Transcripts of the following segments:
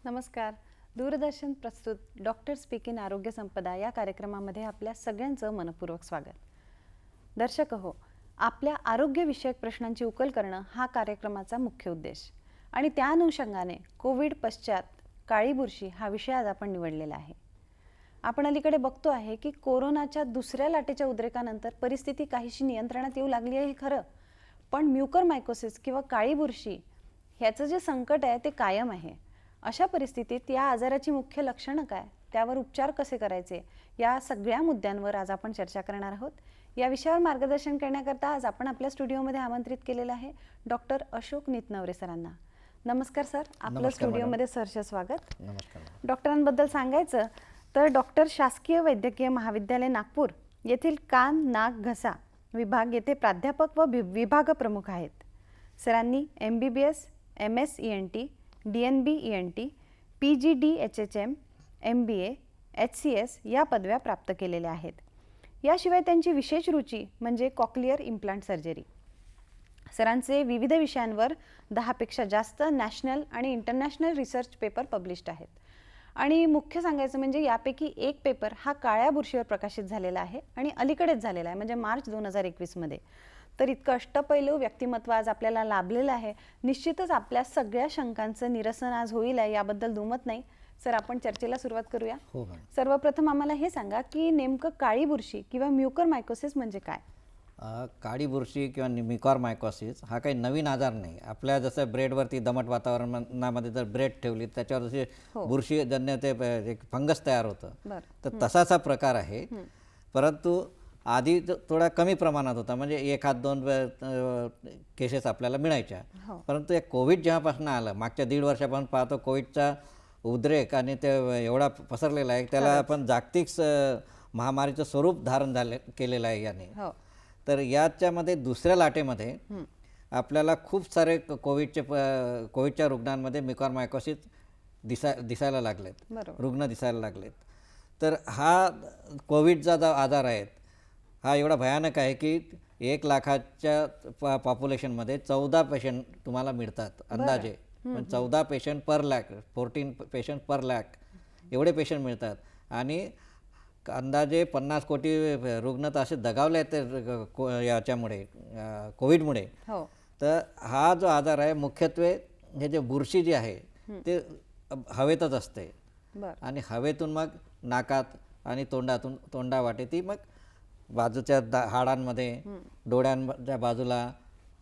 नमस्कार. दूरदर्शन प्रस्तुत doctor speak in आरोग्य संपदा या कार्यक्रमामध्ये आपल्या सगळ्यांचं मनपूर्वक स्वागत. दर्शक हो, आपल्या आरोग्यविषयक प्रश्नांची उकल करणं हा कार्यक्रमाचा मुख्य उद्देश आणि त्या अनुषंगाने कोविड पश्चात काळी बुरशी हा विषय आज आपण निवडलेला आहे. आपण अलीकडे बघतो आहे की कोरोनाच्या दुसऱ्या लाटेच्या उद्रेकानंतर परिस्थिती काहीशी नियंत्रणात येऊ लागली आहे खरं, पण म्युकरमायकोसिस किंवा काळी बुरशी ह्याचं जे संकट आहे ते कायम आहे. अशा परिस्थितीत या आजाराची मुख्य लक्षणं काय, त्यावर उपचार कसे करायचे, या सगळ्या मुद्द्यांवर आज आपण चर्चा करणार आहोत. या विषयावर मार्गदर्शन करण्याकरता आज आपण आपल्या स्टुडिओमध्ये आमंत्रित केलेलं आहे डॉक्टर अशोक नितनवरे सरांना. नमस्कार सर, आपलं स्टुडिओमध्ये सहर्ष स्वागत. नमस्कार. डॉक्टरांबद्दल सांगायचं तर डॉक्टर शासकीय वैद्यकीय महाविद्यालय नागपूर येथील कान नाक घसा विभाग येथे प्राध्यापक व विभाग प्रमुख आहेत. सरांनी MBBS, MS ENT, DNB ENT, PGDHHM, MBA, HCS या पदव्या प्राप्त केलेल्या आहेत. याशिवाय त्यांची विशेष रुची म्हणजे कॉक्लिअर इम्प्लांट सर्जरी. सरांचे विविध विषयांवर 10पेक्षा जास्त नॅशनल आणि इंटरनॅशनल रिसर्च पेपर पब्लिश्ड आहेत. आणि मुख्य सांगायचं म्हणजे यापैकी एक पेपर हा काळ्या बुरशीवर प्रकाशित झालेला आहे आणि अलीकडेच झालेला आहे, म्हणजे मार्च 2021 मध्ये. तर इतकं अष्टपैलू व्यक्तिमत्व आज आपल्याला लाभलेलं आहे. निश्चितच आपल्या सगळ्या शंकांचं निरसन आज होईल याबद्दल दुमत नाही. सर, आपण चर्चेला सुरुवात करूया. सर्वप्रथम आम्हाला हे सांगा की नेमकं काळी बुरशी किंवा म्युकरमायकोसिस म्हणजे काय? काळी बुरशी किंवा म्युकरमायकोसिस हा काही नवीन आजार नाही. आपल्या जसं ब्रेडवरती दमट वातावरणामध्ये जर ब्रेड ठेवली त्याच्यावर जसे बुरशीजन्य ते एक फंगस तयार होतं, तर तसाच हा प्रकार आहे. परंतु आधी थोडा कमी प्रमाणात होता, म्हणजे 1-2 केसेस आपल्याला मिळायच्या. परंतु एक कोविड जेव्हापासून आलं, मागच्या 1.5 वर्षापासून पाहतो कोविडचा उद्रेक आणि ते एवढा पसरलेला आहे, त्याला आपण जागतिक महामारीचं स्वरूप धारण केलेलं आहे याने. तर याच्यामध्ये दुसऱ्या लाटेमध्ये आपल्याला खूप सारे कोविडच्या रुग्णांमध्ये म्युकरमायकोसिस दिसायला लागलेत, रुग्ण दिसायला लागलेत. तर हा कोविडचा जो आजार आहे हा एवढा भयानक आहे की 1 लाखाच्या पॉप्युलेशनमध्ये 14 पेशंट तुम्हाला मिळतात अंदाजे. 14 पेशंट पर लॅक, 14 पेशंट पर लॅक एवढे पेशंट मिळतात. आणि अंदाजे 50 कोटी रुग्ण तर असे दगावले आहेत याच्यामुळे, कोविडमुळे. तर हा जो आजार आहे मुख्यत्वे हे जे बुरशी जी आहे ते हवेतच असते आणि हवेतून मग नाकात आणि तोंडावाटे ती मग बाजूच्या हाडांमध्ये, डोळ्यांच्या बाजूला,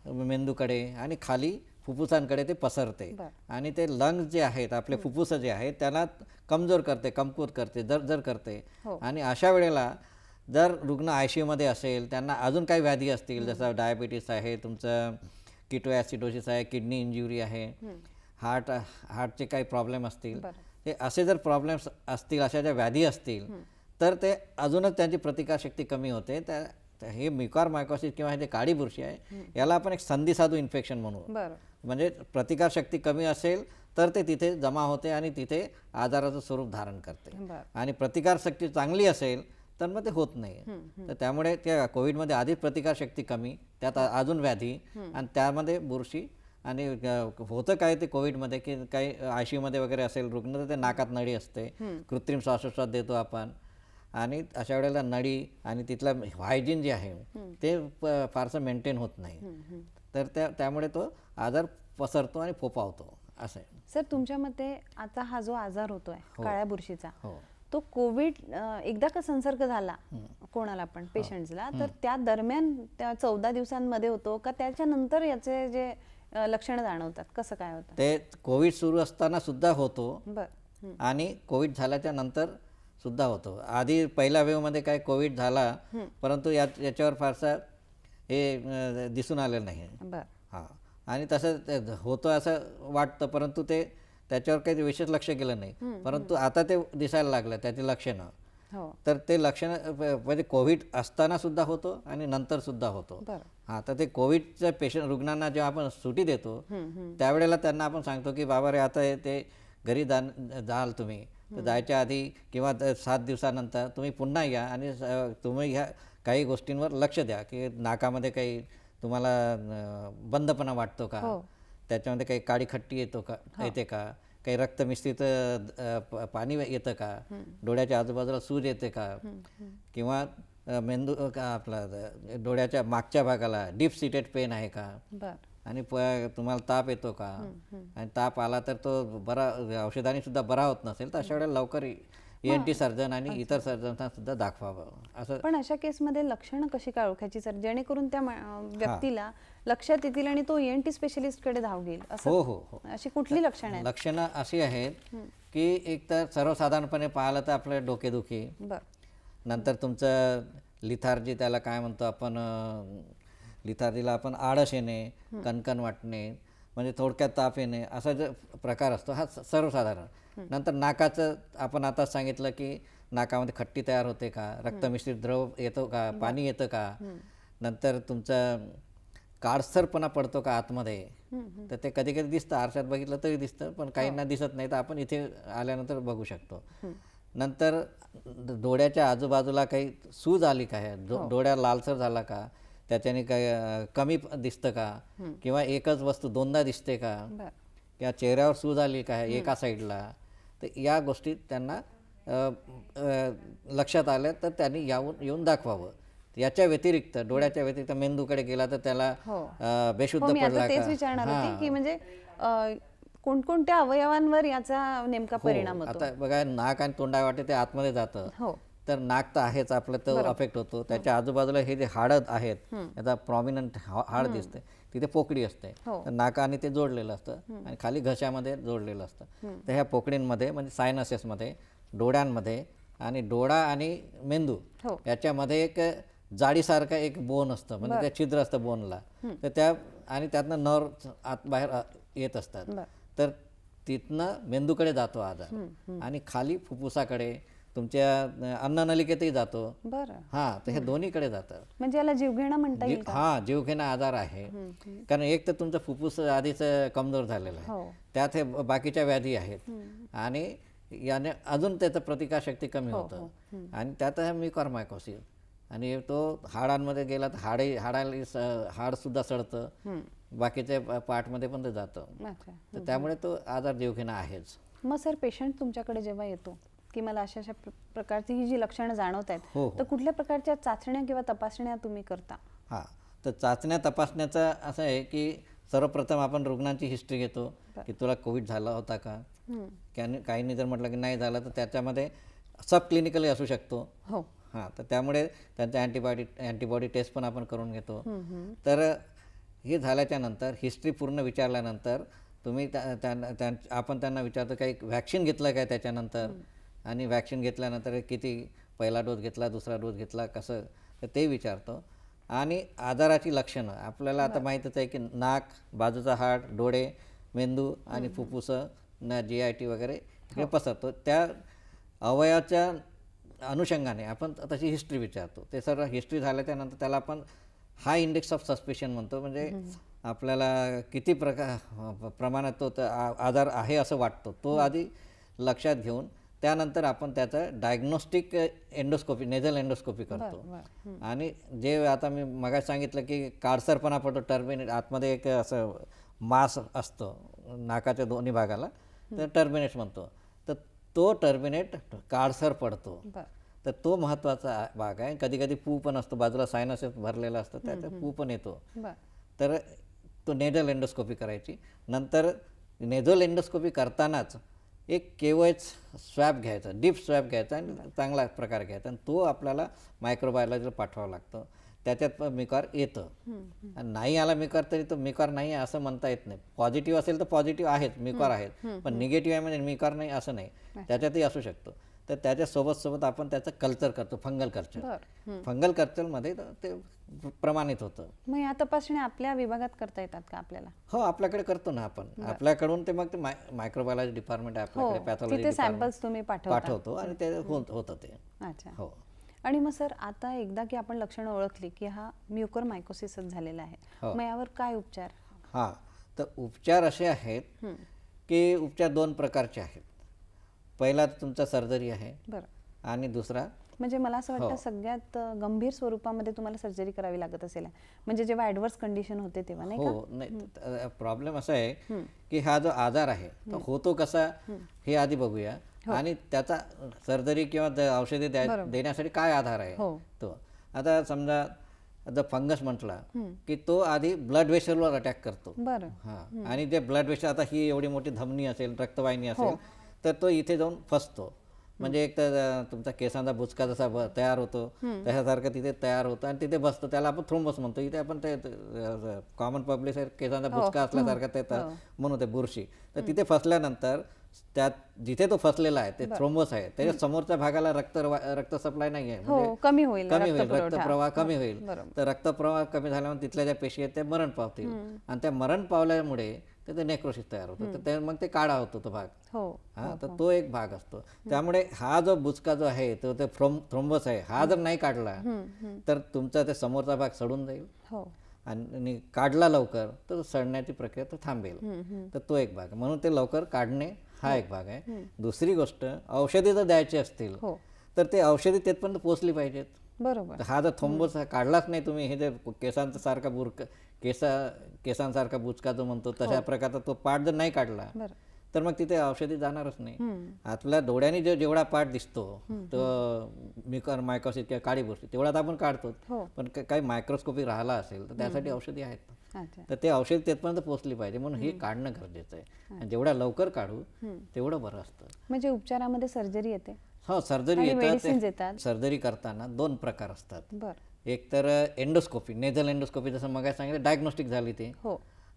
मेंदूकडे आणि खाली फुफ्फुसांकडे ते पसरते. आणि ते लंग्स जे आहेत, आपले फुफ्फुस जे आहेत, त्याला कमजोर करते, कमकुवत करते, जर करते. आणि अशा वेळेला जर रुग्ण ICU मध्ये असेल, त्यांना अजून काही व्याधी असतील, जसं डायबिटीस आहे, तुमचं किटोॲसिडोसिस आहे, किडनी इंज्युरी आहे, हार्टचे काही प्रॉब्लेम असतील, ते असे जर प्रॉब्लेम्स असतील, अशा ज्या व्याधी असतील, तर ते अजूनच त्यांची प्रतिकारशक्ती कमी होते. हे म्युकरमायकोसिस किंवा हे जे काळी बुरशी आहे याला आपण एक संधिसाधू इन्फेक्शन म्हणू. म्हणजे प्रतिकारशक्ती कमी असेल तर ते तिथे जमा होते आणि तिथे आजाराचं स्वरूप धारण करते. आणि प्रतिकारशक्ती चांगली असेल तर मग ते होत नाही. तर त्यामुळे त्या कोविडमध्ये आधीच प्रतिकारशक्ती कमी, त्यात अजून व्याधी आणि त्यामध्ये बुरशी. आणि होतं काय ते कोविडमध्ये की काही ICU मध्ये वगैरे असेल रुग्ण तर ते नाकात नळी असते, कृत्रिम श्वासोच्छ्वास देतो आपण. आणि अशा वेळेला नळी आणि तिथलं हायजीन जे आहे ते फारसं मेंटेन होत नाही. तर त्यामुळे तो आजार पसरतो आणि फोफावतो असं आहे. सर, तुमच्या मते आता हा जो आजार होतोय काळ्या बुरशीचा, तो कोविड एकदा का संसर्ग झाला कोणाला पण पेशंट्सला, तर त्या दरम्यान त्या 14 दिवसांमध्ये होतो का त्याच्यानंतर याचे जे लक्षणं जाणवतात, कसं काय होतं? ते कोविड सुरू असताना सुद्धा होतो आणि कोविड झाल्याच्या नंतर सुद्धा होतो. आधी पहिल्या वेव्हमध्ये काय कोविड झाला, परंतु याच्यावर फारसा हे दिसून आलेलं नाही. बरं. हां, आणि तसं होतं असं वाटतं, परंतु त्याच्यावर काही विशेष लक्ष केलं नाही. परंतु आता ते दिसायला लागलं त्याची लक्षणं. हो. तर ते लक्षणं म्हणजे कोविड असताना सुद्धा होतो आणि नंतर सुद्धा होतो. बरं. हां, तर ते कोविडच्या पेशंट रुग्णांना जेव्हा आपण सुटी देतो त्यावेळेला त्यांना आपण सांगतो की बाबा रे आता ते घरी जाल तुम्ही, तर जायच्या आधी किंवा 7 दिवसानंतर तुम्ही पुन्हा या आणि तुम्ही ह्या काही गोष्टींवर लक्ष द्या की नाकामध्ये काही तुम्हाला बंदपणा वाटतो का, त्याच्यामध्ये काही काळी खट्टी येते का, काही रक्त मिश्रित पाणी येतं का, डोळ्याच्या आजूबाजूला सूज येते का, किंवा मेंदू आपला डोळ्याच्या मागच्या भागाला डीप सिटेड पेन आहे का, आणि तुम्हाला ताप येतो का, आणि ताप आला तर तो बरा औषधाने सुद्धा बरा होत नसेल तर अशा वेळेला लवकर ENT सर्जन आणि इतर सर्जनना सुद्धा दाखवावं. असं. पण अशा केसमध्ये लक्षणं कशी काय ओळखायची सर, जेणेकरून त्या व्यक्तीला लक्षात येतील आणि तो ENT स्पेशलिस्टकडे धाव घेईल? हो हो हो. अशी कुठली लक्षणं आहेत? लक्षणं अशी आहेत की एक तर सर्वसाधारणपणे पाहिलं तर आपलं डोकेदुखी, नंतर तुमचं लिथार्जी, त्याला काय म्हणतो आपण, लिथार्जीला आपण आळस येणे, कणकण वाटणे, म्हणजे थोडक्यात ताप येणे, असा जो प्रकार असतो हा सर्वसाधारण. नंतर नाकाचं आपण आताच सांगितलं की नाकामध्ये खट्टी तयार होते का, रक्तमिश्रित द्रव येतो का, पाणी येतं का, नंतर तुमचं काळसरपणा पडतो का आतमध्ये, तर ते कधी कधी दिसतं, आरशात बघितलं तरी दिसतं, पण काहींना दिसत नाही, तर आपण इथे आल्यानंतर बघू शकतो. नंतर डोळ्याच्या आजूबाजूला काही सूज आली का, डोळ्या लालसर झाला का, त्याच्याने काही कमी दिसतं का, किंवा एकच वस्तू दोनदा दिसते का, किंवा चेहऱ्यावर सूज आली का एका साईडला, तर या गोष्टी त्यांना लक्षात आल्या तर त्यांनी येऊन दाखवावं. याच्या व्यतिरिक्त, डोळ्याच्या व्यतिरिक्त मेंदूकडे गेला तर त्याला बेशुद्ध पडला तेच का, विचारणार होते की म्हणजे कोणकोणत्या अवयवांवर याचा नेमका परिणाम होतो? आता बघा, नाक आणि तोंडावाटे ते आतमध्ये जातं, तर नाक तर आहेच आपलं, तो अफेक्ट होतो. त्याच्या आजूबाजूला हे जे हाडं आहेत, याचा प्रॉमिनंट हाड दिसते, तिथे पोकळी असते, तर नाकाने ते जोडलेलं असतं आणि खाली घशामध्ये जोडलेलं असतं. तर ह्या पोकळींमध्ये म्हणजे सायनसेसमध्ये, डोळ्यांमध्ये, आणि डोळा आणि मेंदू याच्यामध्ये एक जाडीसारखं एक बोन असतं, म्हणजे ते छिद्र असतं बोनला, तर आणि त्यातनं नर्व आत बाहेर येत असतात. तर तिथनं मेंदूकडे जातो आजार, आणि खाली फुफ्फुसाकडे, तुमच्या अन्ननलिकेतही जातो. हा, तर हे दोन्हीकडे जातं. म्हणजे याला जीवघेणा म्हणता येईल का? हा, जीवघेणा आजार आहे. कारण एक तर तुमचं फुफ्फुस आधीच कमजोर झालेलं आहे, त्यात हे बाकीच्या व्याधी आहेत, आणि याने अजून त्याचं प्रतिकारशक्ती कमी होतं, आणि त्यात म्युकॉरमायकोसिस, आणि तो हाडांमध्ये गेला तर हाड सुद्धा सडतं, बाकीच्या पार्टमध्ये पण ते जातं, तर त्यामुळे तो आजार जीवघेणा आहेच. मग सर, पेशंट तुमच्याकडे जेव्हा येतो की मला अशा अशा प्रकारची ही जी लक्षणं जाणवत आहेत, तर कुठल्या प्रकारच्या चाचण्या किंवा तपासण्या तुम्ही करता? हां, तर चाचण्या तपासण्याचं असं आहे की सर्वप्रथम आपण रुग्णांची हिस्ट्री घेतो की तुला कोविड झाला होता का, काहींनी जर म्हटलं की नाही झालं तर त्याच्यामध्ये सब क्लिनिकली असू शकतो. हां, तर त्यामुळे त्यांच्या अँटीबॉडी टेस्ट पण आपण करून घेतो. तर हे झाल्याच्या नंतर हिस्ट्री पूर्ण विचारल्यानंतर तुम्ही आपण त्यांना विचारतो काही व्हॅक्सिन घेतलं काय त्याच्यानंतर, आणि व्हॅक्सिन घेतल्यानंतर किती, पहिला डोस घेतला, दुसरा डोस घेतला, कसं, तर ते विचारतो. आणि आजाराची लक्षणं आपल्याला आता माहीतच आहे की नाक, बाजूचा हाड, डोळे, मेंदू आणि फुफ्फुसं, GIT वगैरे हे पसरतो. त्या अवयवाच्या अनुषंगाने आपण तशी हिस्ट्री विचारतो. ते सर्व हिस्ट्री झाल्याच्या नंतर त्याला आपण हाय इंडेक्स ऑफ सस्पिशन म्हणतो, म्हणजे आपल्याला किती प्रमाणात तो आजार आहे असं वाटतो, तो आधी लक्षात घेऊन त्यानंतर आपण त्याचं डायग्नोस्टिक एंडोस्कोपी, नेझल एंडोस्कोपी करतो. आणि जे आता मी मगाशी सांगितलं की काळसरपणा पडतो, टर्बिनेट, आतमध्ये एक असं मास असतो नाकाच्या दोन्ही भागाला, तर टर्बिनेट म्हणतो, तर तो टर्बिनेट काळसर पडतो, तर तो महत्त्वाचा भाग आहे. कधी कधी पू पण असतो, बाजूला सायनसेस भरलेला असतं, त्याचा पू पण येतो, तर तो नेझल एंडोस्कोपी करायची. नंतर नेझल एंडोस्कोपी करतानाच एक KOH स्वॅब घ्यायचा, डीप स्वॅब घ्यायचा, आणि चांगला प्रकार घ्यायचा, आणि तो आपल्याला मायक्रोबायोलॉजीला पाठवावा लागतो. त्याच्यात पण मिकार येतं. आणि नाही आला मिकार तरी तो मिकार नाही आहे असं म्हणता येत नाही. पॉझिटिव्ह असेल तर पॉझिटिव्ह आहेत, मिकार आहेत, पण निगेटिव्ह आहे म्हणजे मिकार नाही असं नाही, त्याच्यातही असू शकतो. तर त्याच्या सोबत आपण त्याचं कल्चर करतो, फंगल कल्चर. फंगल कल्चरमध्ये ते प्रमाणित होतं. मग या तपासण्या आपल्या विभागात करता येतात का आपल्याला? हो, आपल्याकडे करतो ना आपण. आपल्याकडून ते मग ते मायक्रोबायोलॉजी डिपार्टमेंट आहे आपल्याकडे, पॅथॉलॉजी तिथे सॅम्पल्स तुम्ही पाठवतो आणि ते होतं ते. अच्छा. हो. आणि मग सर आता एकदा की आपण लक्षणं ओळखली की हा म्युकोरमायकोसिसच झालेला आहे, हो. मग यावर काय उपचार? हां, तर उपचार असे आहेत की उपचार 2 प्रकारचे आहेत. पहिला तुमचा सर्जरी आहे बरं. आणि दुसरा म्हणजे मला असं वाटतं सगळ्यात गंभीर स्वरूपामध्ये तुम्हाला सर्जरी करावी लागत असेल, म्हणजे जेव्हा ॲडव्हर्स कंडिशन होते तेव्हा, नाही हो. नाही, प्रॉब्लेम असा आहे की हा जो आजार आहे तो होतो कसा हे आधी बघूया आणि त्याचा सर्जरी किंवा औषधी देण्यासाठी काय आधार आहे तो. आता समजा जर फंगस म्हटला की तो आधी ब्लड वेसलवर अटॅक करतो. बरं. हां, आणि जे ब्लड वेसल, आता ही एवढी मोठी धमनी असेल, रक्तवाहिनी असेल, तर तो इथे जाऊन फसतो. म्हणजे एक तर तुमचा केसांचा बुचका जसा तयार होतो तशासारखं तिथे तयार होतं आणि तिथे बसतो. त्याला आपण थ्रोम्बस म्हणतो. इथे आपण ते कॉमन पब्लिक केसांचा बुचका असल्यासारखं ते म्हणून ते बुरशी. तर तिथे फसल्यानंतर त्यात जिथे तो फसलेला आहे ते थ्रोम्बस आहे, त्याच्या समोरच्या भागाला रक्त सप्लाय नाही आहे, म्हणजे कमी होईल रक्तप्रवाह कमी होईल. तर रक्तप्रवाह कमी झाल्यामुळे तिथल्या ज्या पेशी आहेत त्या मरण पावतील आणि त्या मरण पावल्यामुळे ते नेक्रोसिस तयार होतं. तर मग ते काळा होतो तो भाग. हा, तर तो एक भाग असतो. त्यामुळे हा जो बुचका जो आहे तो ते थ्रोम्बस आहे, हा जर नाही काढला तर तुमचा ते समोरचा भाग सडून जाईल आणि काढला लवकर तर सडण्याची प्रक्रिया तो थांबेल. तर तो एक भाग, म्हणून ते लवकर काढणे हा एक भाग आहे. दुसरी गोष्ट, औषधी जर द्यायची असतील तर ते औषधी तिथपर्यंत पोहोचली पाहिजेत. बरोबर. हा जर थोंबस काढलाच नाही तुम्ही, हे जे केसांचा सारखा केसांसारखा बुचका जो म्हणतो तशा प्रकारचा तो पार्ट जर नाही काढला तर मग तिथे औषधी जाणारच नाही. आपल्या डोळ्याने जेवढा पार्ट दिसतो तो म्युकोरमायकोसिस किंवा काळी बुरशी तेवढा आपण काढतो, पण काही मायक्रोस्कोपी राहिला असेल तर त्यासाठी औषधी आहेत. तर ते औषध तिथपर्यंत पोहोचली पाहिजे, म्हणून हे काढणं गरजेचं आहे. आणि जेवढ्या लवकर काढू तेवढं बरं असतं. म्हणजे उपचारामध्ये सर्जरी येते? हो, सर्जरी येतात. येतात. सर्जरी करताना 2 प्रकार असतात. बरं. एक तर एंडोस्कोपी, नेझल एंडोस्कोपी, जसं मग सांगितलं डायग्नोस्टिक झाली ते.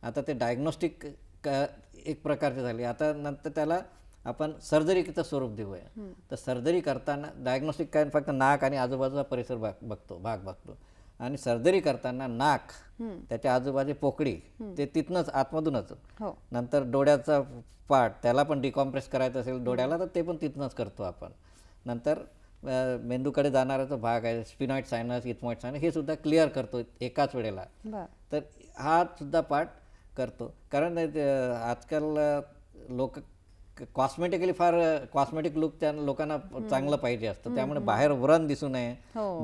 आता ते डायग्नोस्टिक एक प्रकारचे झाले. आता नंतर त्याला आपण सर्जरीचं स्वरूप देऊया. तर सर्जरी करताना डायग्नोस्टिक काय फक्त नाक आणि आजूबाजूचा परिसर भाग बघतो आणि सर्जरी करताना नाक, त्याच्या आजूबाजू पोकळी, ते तिथनंच आतमधूनच. नंतर डोळ्याचा पार्ट त्याला पण डिकॉम्प्रेस करायचं असेल डोळ्याला तर ते पण तिथनंच करतो आपण. नंतर मेंदूकडे जाणारा जो भाग आहे, स्फिनॉइड सायनस, इथमॉइड सायनस, हे सुद्धा क्लिअर करतो एकाच वेळेला. तर हा सुद्धा पार्ट करतो. कारण आजकाल लोक कॉस्मेटिकली कॉस्मेटिक लुक त्या लोकांना चांगलं पाहिजे असतं. त्यामुळे बाहेर व्रण दिसू नये,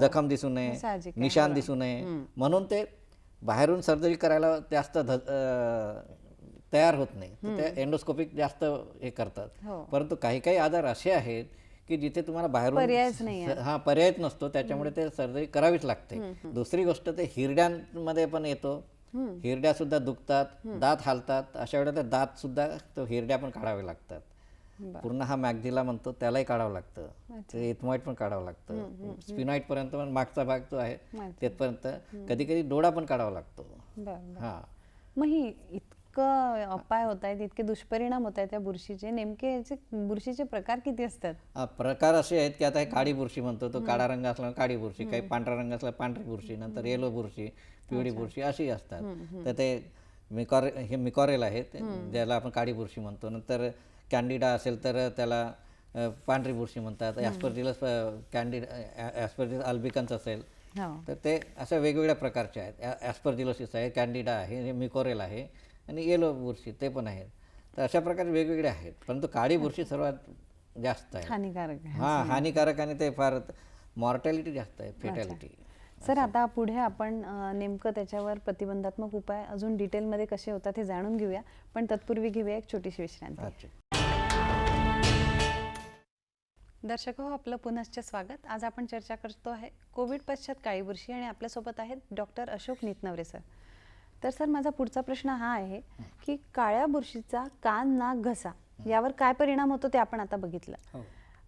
जखम दिसू नये, निशाण दिसू नये, म्हणून ते बाहेरून सर्जरी करायला जास्त तयार होत नाही. तर ते एंडोस्कोपिक जास्त हे करतात. परंतु काही आजार असे आहेत की जिथे तुम्हाला बाहेरून पर्यायच नसतो, त्याच्यामुळे ते सर्जरी करावीच लागते. दुसरी गोष्ट, ते हिरड्यांमध्ये पण येतो. हिरड्या सुद्धा दुखतात, दात हालतात, अशा वेळेला दात सुद्धा तो हिरड्या पण काढावे लागतात. पूर्ण हा मॅक्झिला म्हणतो त्यालाही काढावं लागतं. ते इथमॉइड पण काढावं लागतं. स्फिनॉइड पर्यंत पण मागचा भाग जो आहे तिथपर्यंत, कधी कधी डोळा पण काढावा लागतो. मग ही इतकं अपाय होत आहेत, इतके दुष्परिणाम होत आहेत त्या बुरशीचे, नेमके याचे बुरशीचे प्रकार किती असतात? प्रकार असे आहेत की आता हे काळी बुरशी म्हणतो, तो काळा रंग असला काळी बुरशी, काही पांढरा रंग असला पांढरी बुरशी, नंतर येलो बुरशी, पिवळी बुरशी अशी असतात. तर ते हे मिकॉरेल आहेत ज्याला आपण काळी बुरशी म्हणतो. नंतर कॅन्डिडा असेल तर त्याला पांढरी बुरशी म्हणतात. ॲस्परजिलस ॲस्परजिलस अल्बिकन्स असेल तर ते अशा वेगवेगळ्या प्रकारचे आहेत. ॲस्परजिलोसिस आहे, कॅन्डिडा आहे, हे मिकॉरेल आहे आणि येलो बुरशी ते पण आहेत. तर अशा प्रकारे वेगवेगळे आहेत, परंतु काळी बुरशी सर्वात जास्त आहे, हानिकारक. हानिकारक, आणि ते फार मॉर्टॅलिटी जास्त आहे, फेटॅलिटी. सर, आता पुढे आपण नेमकं त्याच्यावर प्रतिबंधात्मक उपाय अजून डिटेलमध्ये कसे होतात हे जाणून घेऊया, पण तत्पूर्वी घेऊया एक छोटीशी विश्रांती. दर्शक हो, आपलं पुनश्च स्वागत. आज आपण चर्चा करतो आहे कोविड पश्चात काळी बुरशी आणि आपल्यासोबत आहेत डॉक्टर अशोक नितनवरे सर. तर सर, माझा पुढचा प्रश्न हा आहे की काळ्या बुरशीचा कान, नाक, घसा यावर काय परिणाम होतो ते आपण आता बघितलं,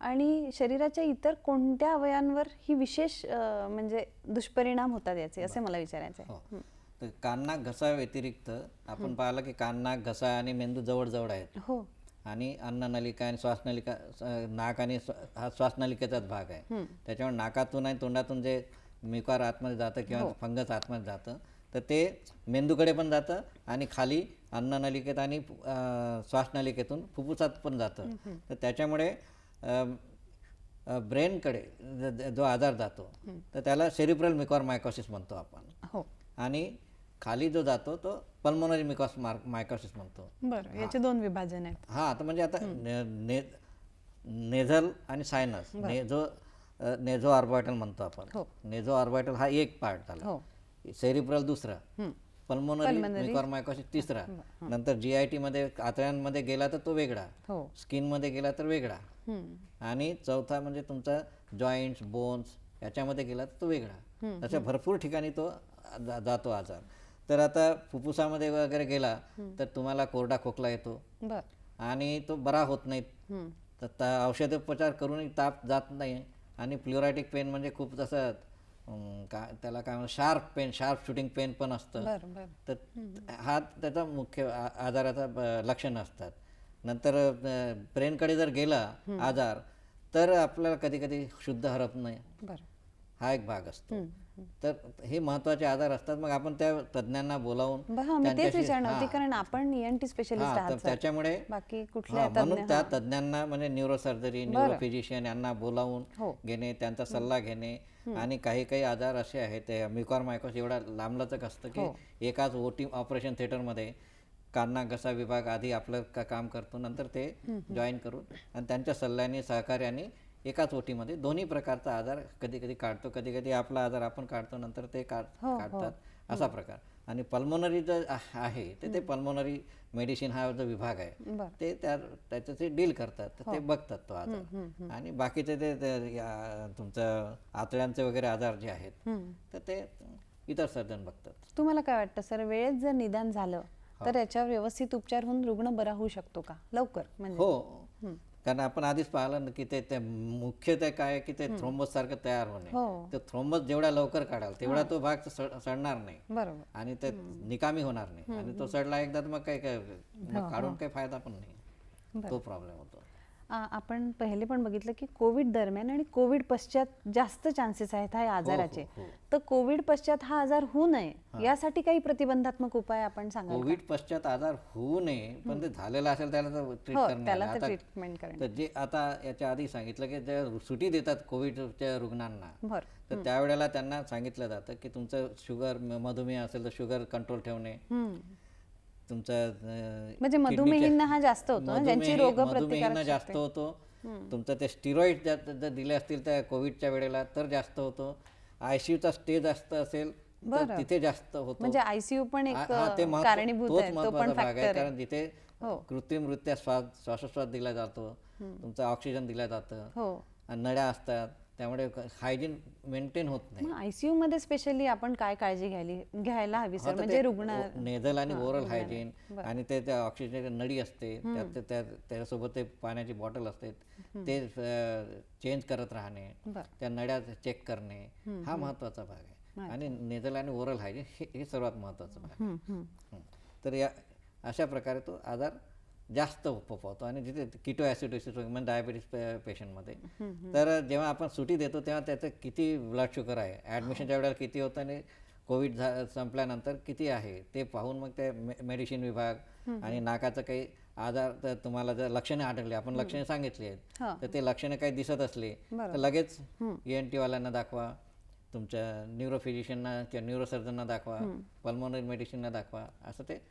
आणि शरीराच्या इतर कोणत्या अवयवांवर ही विशेष म्हणजे दुष्परिणाम होतात याचे, असे मला विचारायचं आहे. हो. तर कान नाक घसा व्यतिरिक्त आपण पाहिलं की कान नाक घसा आणि मेंदू जवळ आहेत. हो. आणि अन्ननलिका आणि श्वासनलिका नाक आणि हा श्वासनलिकेचाच भाग आहे. त्याच्यामुळे नाकातून आणि तोंडातून जे म्युकर आतमध्ये जातं किंवा फंगस आतमध्ये जातं तर ते मेंदूकडे पण जातं आणि खाली अन्ननलिकेत आणि श्वासनलिकेतून फुफ्फुसात पण जातं. तर त्याच्यामुळे ब्रेनकडे जो आजार जातो तर त्याला सेरिब्रल म्युकॉरमायकोसिस म्हणतो आपण. हो. आणि खाली जो जातो तो पल्मोनरी मायकोसिस म्हणतो. बरं, याचे दोन विभाजन आहेत. हा, तर म्हणजे आता नेझल आणि सायनस, नेझो ऑर्बिटल म्हणतो आपण. नेझो ऑर्बिटल हा एक पार्ट झाला, सेरिब्रल दुसरा, पल्मोनरी म्युकॉरमायकोसिस तिसरा, नंतर जीआयटी मध्ये आतड्यांमध्ये गेला तर तो वेगळा, स्किन मध्ये गेला तर वेगळा, आणि चौथा म्हणजे तुमचा जॉईंट्स बोन्स याच्यामध्ये गेला तर तो वेगळा. अशा भरपूर ठिकाणी तो जातो आजार. तर आता फुफ्फुसामध्ये वगैरे गेला तर तुम्हाला कोरडा खोकला येतो आणि तो बरा होत नाही. तर औषधोपचार करूनही ताप जात नाही. आणि प्लुरायटिक पेन म्हणजे खूप जसं त्याला काय म्हणतात शार्प शूटिंग पेन पण असतं. तर हा त्याचा मुख्य आजाराचा लक्षणं असतात. नंतर ब्रेनकडे जर गेला आजार तर आपल्याला कधी कधी शुद्ध हरप नाही, हा एक भाग असतो. तर हे महत्वाचे आजार असतात. मग आपण त्या तज्ञांना बोलावून कारण आपण ENT स्पेशलिस्ट आहात, त्याच्यामुळे बाकी कुठल्या म्हणून त्या तज्ञांना म्हणजे न्यूरोसर्जरी न्यूरोफिजिशियन यांना बोलावून घेणे, त्यांचा सल्ला घेणे. आणि काही काही आजार असे आहेत, म्युकॉरमायकोसिस एवढा लांबलचक असतं की एकाच ओटी ऑपरेशन थिएटरमध्ये कान नाक घसा विभाग आधी आपलं काम करतो, नंतर ते जॉईन करून आणि त्यांच्या सल्ल्याने सहकार्याने एकाच ओटीमध्ये दोन्ही प्रकारचा आजार कधी कधी काढतो. कधी कधी आपला आजार आपण काढतो, नंतर ते काढतात, असा प्रकार. आणि पल्मोनरी जो आहे ते पल्मोनरी मेडिसिन हा जो विभाग आहे ते त्याच्याशी डील करतात, ते बघतात तो आजार. आणि बाकीचे ते तुमचं आतड्यांचे वगैरे आजार जे आहेत तर ते इतर सर्जन बघतात. तुम्हाला काय वाटतं सर, वेळेत जर निदान झालं तर याच्यावर व्यवस्थित उपचार होऊन रुग्ण बरा होऊ शकतो का लवकर? म्हणजे हो, कारण आपण आधीच पाहिलं की ते मुख्य ते काय की ते थ्रोम्बस सारखं तयार होणे. ते थ्रोम्बस जेवढा लवकर काढाल तेवढा तो भाग सडणार नाही. बरोबर. आणि ते निकामी होणार नाही. आणि तो सडला एकदा तर मग काय काढून काही फायदा पण नाही, तो प्रॉब्लेम होतो. आपण पहिले पण बघितलं की कोविड दरम्यान आणि कोविड पश्चात जास्त चान्सेस आहेत ह्या आजाराचे. तर कोविड पश्चात हा आजार होऊ नये यासाठी काही प्रतिबंधात्मक उपाय आपण सांगाल? कोविड पश्चात आजार होऊ नये, पण ते झालेला असेल त्याला तर ट्रीटमेंट करणे. तर जे आता याच्या आधी सांगितलं की जे सुटी देतात कोविडच्या रुग्णांना, तर त्यावेळेला त्यांना सांगितलं जातं की तुमचं शुगर, मधुमेह असेल तर शुगर कंट्रोल ठेवणे, तुमचं म्हणजे मधुमेहींना हा जास्त होतो, ज्यांची रोगप्रतिकारक जास्त होतो. तुमचं ते स्टिरॉइड जर दिले असतील त्या कोविडच्या वेळेला तर जास्त होतो. ICUचा स्टे जास्त असेल तर तिथे जास्त होतो. म्हणजे ICU पण एक कारणीभूत आहे, तो पण भाग आहे. कारण जिथे कृत्रिमरित्या श्वासोच्छ्वास दिला जातो, तुमचं ऑक्सिजन दिलं जातं, नळ्या असतात, त्यामुळे हायजीन मेंटेन होत नाही. ICU मध्ये स्पेशली आपण काय काळजी घ्यायला हवी सर? म्हणजे रुग्ण नेझल आणि ओरल हायजीन, आणि ते ऑक्सिजन नळी असते, त्याच्यासोबत ते पाण्याची बॉटल असते, ते चेंज करत राहणे, त्या नळ्या चेक करणे, हा महत्वाचा भाग आहे. आणि नेझल आणि ओरल हायजीन हे सर्वात महत्वाचं भाग आहे. तर या अशा प्रकारे तो आजार जास्त फोफवतो. आणि जिथे किटो ॲसिडोसिस म्हणजे डायबिटीस पेशंटमध्ये, तर जेव्हा आपण सुटी देतो तेव्हा त्याचं किती ब्लड शुगर आहे, ॲडमिशनच्या वेळेला किती होतं आणि कोविड संपल्यानंतर किती आहे ते पाहून मग ते मेडिसिन विभाग आणि नाकाचं काही आजार तर तुम्हाला जर लक्षणे आढळली, आपण लक्षणे सांगितली आहेत, तर ते लक्षणे काही दिसत असले तर लगेच ENT वाल्यांना दाखवा, तुमच्या न्यूरोफिजिशियनना किंवा न्यूरोसर्जनना दाखवा, पल्मोनरी मेडिसिनना दाखवा, असं ते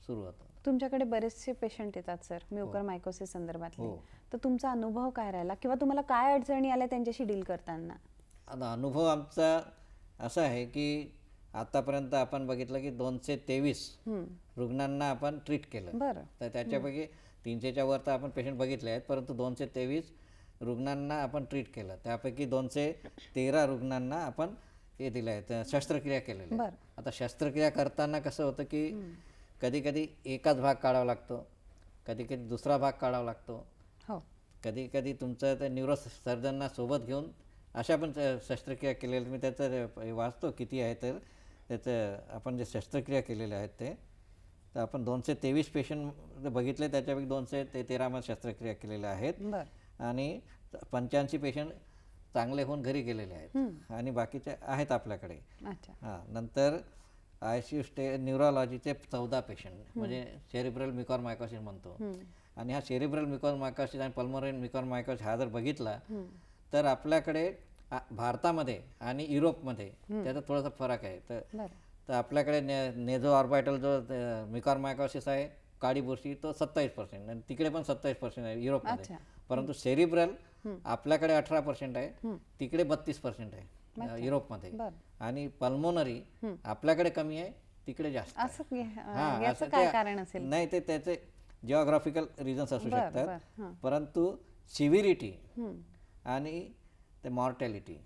सुरू होतं. तुमच्याकडे बरेचसे पेशंट येतात सर म्युकरमायकोसिस संदर्भातले, तर तुमचा अनुभव काय राहिला किंवा तुम्हाला काय अडचणी आल्या त्यांच्याशी डील करताना? आता अनुभव आमचा असा आहे की आतापर्यंत आपण बघितलं की 223 रुग्णांना आपण ट्रीट केलं. तर त्याच्यापैकी 300च्या वर तर आपण पेशंट बघितले आहेत, परंतु 223 रुग्णांना आपण ट्रीट केलं. त्यापैकी 213 रुग्णांना आपण हे दिलं आहे, शस्त्रक्रिया केलेली. आता शस्त्रक्रिया करताना कसं होतं की कधी कधी एकाच भाग काढावा लागतो, कधी कधी दुसरा भाग काढावा लागतो, कधी कधी तुमचं ते न्यूरो सर्जनना सोबत घेऊन अशा पण शस्त्रक्रिया केलेल्या मी त्याचं वाचतो किती आहे तर त्याचं आपण जे शस्त्रक्रिया केलेल्या आहेत ते तर आपण 223 पेशंट बघितले त्याच्यापैकी 213 मध्ये शस्त्रक्रिया केलेल्या आहेत बरं. आणि 85 पेशंट चांगले होऊन घरी गेलेले आहेत आणि बाकीचे आहेत आपल्याकडे. अच्छा. हां, नंतर ICU न्यूरोलॉजीचे 14 पेशंट म्हणजे सेरिब्रल म्युकॉरमायकोसिस म्हणतो. आणि हा सेरिब्रल म्युकॉरमायकोसिस आणि पल्मोनरी म्युकॉरमायकोसिस हा जर बघितला तर आपल्याकडे भारतामध्ये आणि युरोपमध्ये त्याचा थोडासा फरक आहे. तर आपल्याकडे नेझो ऑर्बिटल जो म्युकॉरमायकोसिस आहे काळी बुरशी तो 27% आणि तिकडे पण 27% आहे युरोपमध्ये. परंतु सेरिब्रल आपल्याकडे 18% आहे, तिकडे 32% आहे युरोपमध्ये. आणि पल्मोनरी आपल्याकडे कमी आहे, तिकडे जास्त आहे. असं याचं काय कारण असेल? नाही, ते त्याचे जिओग्राफिकल रिझन्स असू शकतात, परंतु सिव्हिरिटी आणि ते मॉर्टॅलिटी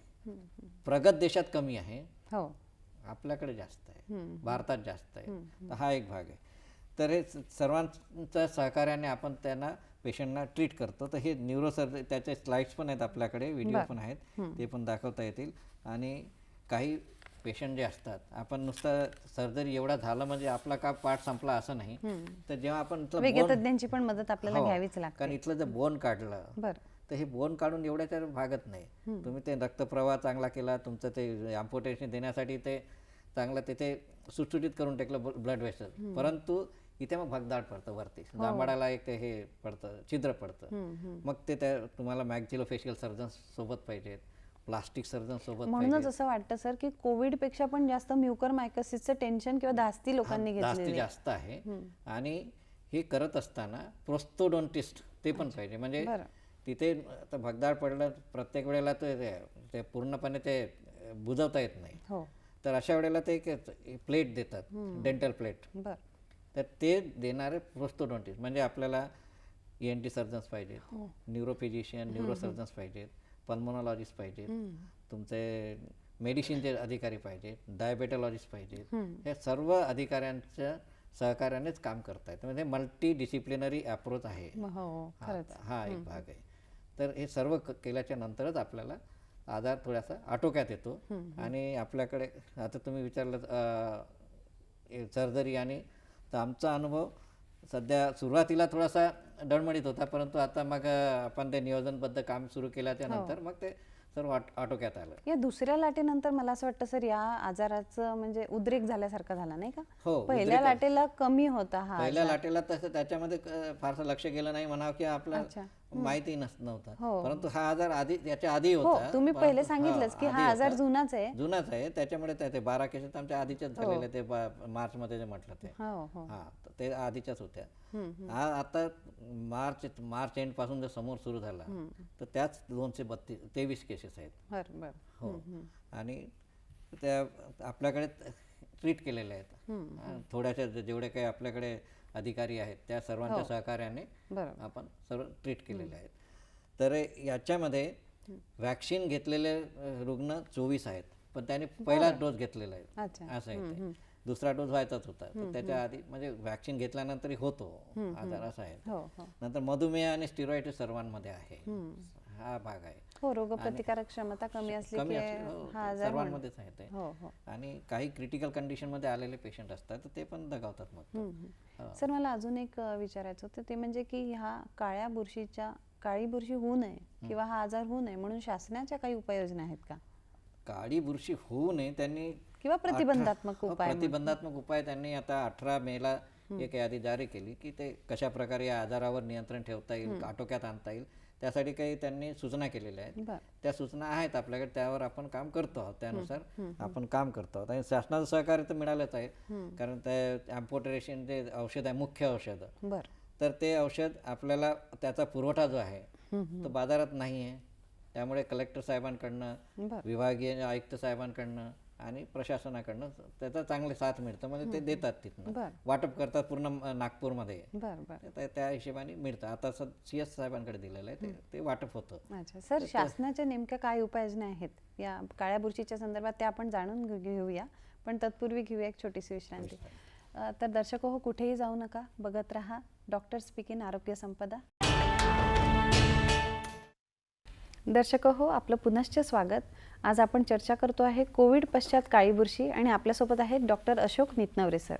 प्रगत देशात कमी आहे, आपल्याकडे जास्त आहे, भारतात जास्त आहे. तर हा एक भाग आहे. तर हे सर्वांच्या सहकार्याने आपण त्यांना पेशंटना ट्रीट करतो. तर हे न्यूरोसर्जरी त्याचे स्लाइड्स पण आहेत आपल्याकडे, व्हिडिओ पण आहेत, ते पण दाखवता येतील. आणि काही पेशंट जे असतात आपण नुसतं सर्जरी एवढा झालं म्हणजे आपला का पार्ट संपला असं नाही. तर जेव्हा आपण तज्ञांची पण मदत आपल्याला घ्यावीच लागते. कारण इथलं जर बोन काढलं तर हे बोन काढून एवढ्या भागत नाही. तुम्ही ते रक्तप्रवाह चांगला केला, तुमचं ते अम्पुटेशन देण्यासाठी ते चांगलं ते सुटसुटीत करून टाकलं ब्लड वेसल, परंतु इथे मग भगदाड पडतं वरती, जांभळाला एक ते हे पडतं, छिद्र पडतं. मग ते तुम्हाला मॅक्झिलोफेशियल सर्जन सोबत पाहिजेत, प्लास्टिक सर्जन सोबत. म्हणूनच असं वाटतं सर की कोविड पेक्षा पण जास्त म्युकरमायकोसिसचं टेन्शन किंवा धास्ती लोकांनी घेतलेली जास्त आहे. आणि हे करत असताना प्रोस्थोडोंटिस्ट ते पण पाहिजे. म्हणजे तिथे भगदाड पडलं प्रत्येक वेळेला ते पूर्णपणे ते बुजवता येत नाही. तर अशा वेळेला ते प्लेट देतात, डेंटल प्लेट. तर ते देणारे प्रोस्थोडोंटिस्ट म्हणजे आपल्याला ENT सर्जन्स पाहिजेत, न्यूरोफिजिशियन, न्यूरोसर्जन्स पाहिजेत, पल्मोनॉलॉजिस्ट पाहिजेत, तुमचे मेडिसिनचे अधिकारी पाहिजेत, डायबेटॉलॉजिस्ट पाहिजेत. हे सर्व अधिकाऱ्यांच्या सहकार्यानेच काम करतायत. म्हणजे मल्टी डिसिप्लिनरी अप्रोच आहे हा एक भाग आहे. तर हे सर्व केल्याच्या नंतरच आपल्याला आजार थोडासा आटोक्यात येतो. आणि आपल्याकडे आता तुम्ही विचारलं सर्जरी आणि तर आमचा अनुभव सध्या सुरुवातीला थोडासा डळमळीत होता, परंतु आता मग आपण ते नियोजनबद्ध काम सुरू केल्याच्या नंतर मग ते सर्व आटोक्यात आलं. या दुसऱ्या लाटेनंतर मला असं वाटतं सर या आजाराचं म्हणजे उद्रेक झाल्यासारखं झाला नाही का? पहिल्या लाटेला कमी होता हा. पहिल्या लाटेला तसं त्याच्यामध्ये फारसं लक्ष गेलं नाही म्हणावं की आपलं माहिती नव्हतं, परंतु हा आजार आधी याच्या आधी होता. तुम्ही पहिले सांगितलंच की हा आजार जुनाच आहे. त्याच्यामुळे ते 12 केसेस आमच्या आधीच्याच झालेले, ते मार्च मध्ये जे म्हटलं ते ते आधीच्याच होत्या. हा आता मार्च एंड पासून जर समोर सुरू झाला तर त्याच 223 केसेस आहेत. हो, आणि त्या आपल्याकडे ट्रीट केलेल्या आहेत. थोड्याशा जेवढे काही आपल्याकडे अधिकारी आहेत त्या सर्वांच्या सहकार्याने आपण सर्व ट्रीट केलेले आहेत. तर याच्यामध्ये वॅक्सिन घेतलेले रुग्ण 24 आहेत, पण त्याने पहिला डोस घेतलेला आहे असं आहे. दुसरा डोस व्हायचाच होता, तर त्याच्या आधी म्हणजे वॅक्सिन घेतल्यानंतर होतो आजार असा आहे. नंतर मधुमेह आणि स्टिरॉइड सर्वांमध्ये आहे, हा भाग आहे. रोगप्रतिकारक क्षमता कमी असली की हा आजार सर्वांमध्येच आहे ते. आणि काही क्रिटिकल कंडिशन मध्ये आलेले पेशंट असतात तर ते पण दगावतात मग. सर मला अजून एक विचारायचं होतं ते म्हणजे की ह्या काळी बुरशी होऊ नये किंवा हा आजार होऊ नये म्हणून शासनाच्या काही उपाययोजना आहेत का? काळी बुरशी होऊ नये त्यांनी किंवा प्रतिबंधात्मक उपाय त्यांनी आता 18 मेला एक यादी जारी केली की ते कशा प्रकारे या आजारावर नियंत्रण ठेवता येईल, आटोक्यात आणता येईल, त्यासाठी काही त्यांनी सूचना केलेल्या आहेत. त्या सूचना आहेत आपल्याकडे, त्यावर आपण काम करतो आहोत, त्यानुसार आपण काम करतो आहोत. आणि शासनाचं सहकार्य तर मिळालंच आहे, कारण ते अम्पुटेशन जे औषध आहे, मुख्य औषध, तर ते औषध आपल्याला त्याचा पुरवठा जो आहे तो बाजारात नाही आहे. त्यामुळे कलेक्टर साहेबांकडनं, विभागीय आयुक्त साहेबांकडनं आणि प्रशासनाकडनं त्याचा चांगले साथ मिळतं. म्हणजे ते देतात, तिथनं वाटप करतात पूर्ण नागपूरमध्ये, त्या हिशोबाने मिळतं. आता CS साहेबांकडे दिलेलं आहे, ते वाटप होतं. अच्छा सर, शासनाच्या नेमक्या काय उपाययोजना आहेत या काळ्या बुरशीच्या संदर्भात ते आपण जाणून घेऊया, पण तत्पूर्वी घेऊया एक छोटीशी विश्रांती. तर दर्शक हो, कुठेही जाऊ नका, बघत रहा डॉक्टर स्पीक इन आरोग्य संपदा. दर्शक हो, आपलं पुनश्च स्वागत. आज आपण चर्चा करतो आहे कोविड पश्चात काळी बुरशी आणि आपल्यासोबत आहेत doctor Ashok Nitnaware sir.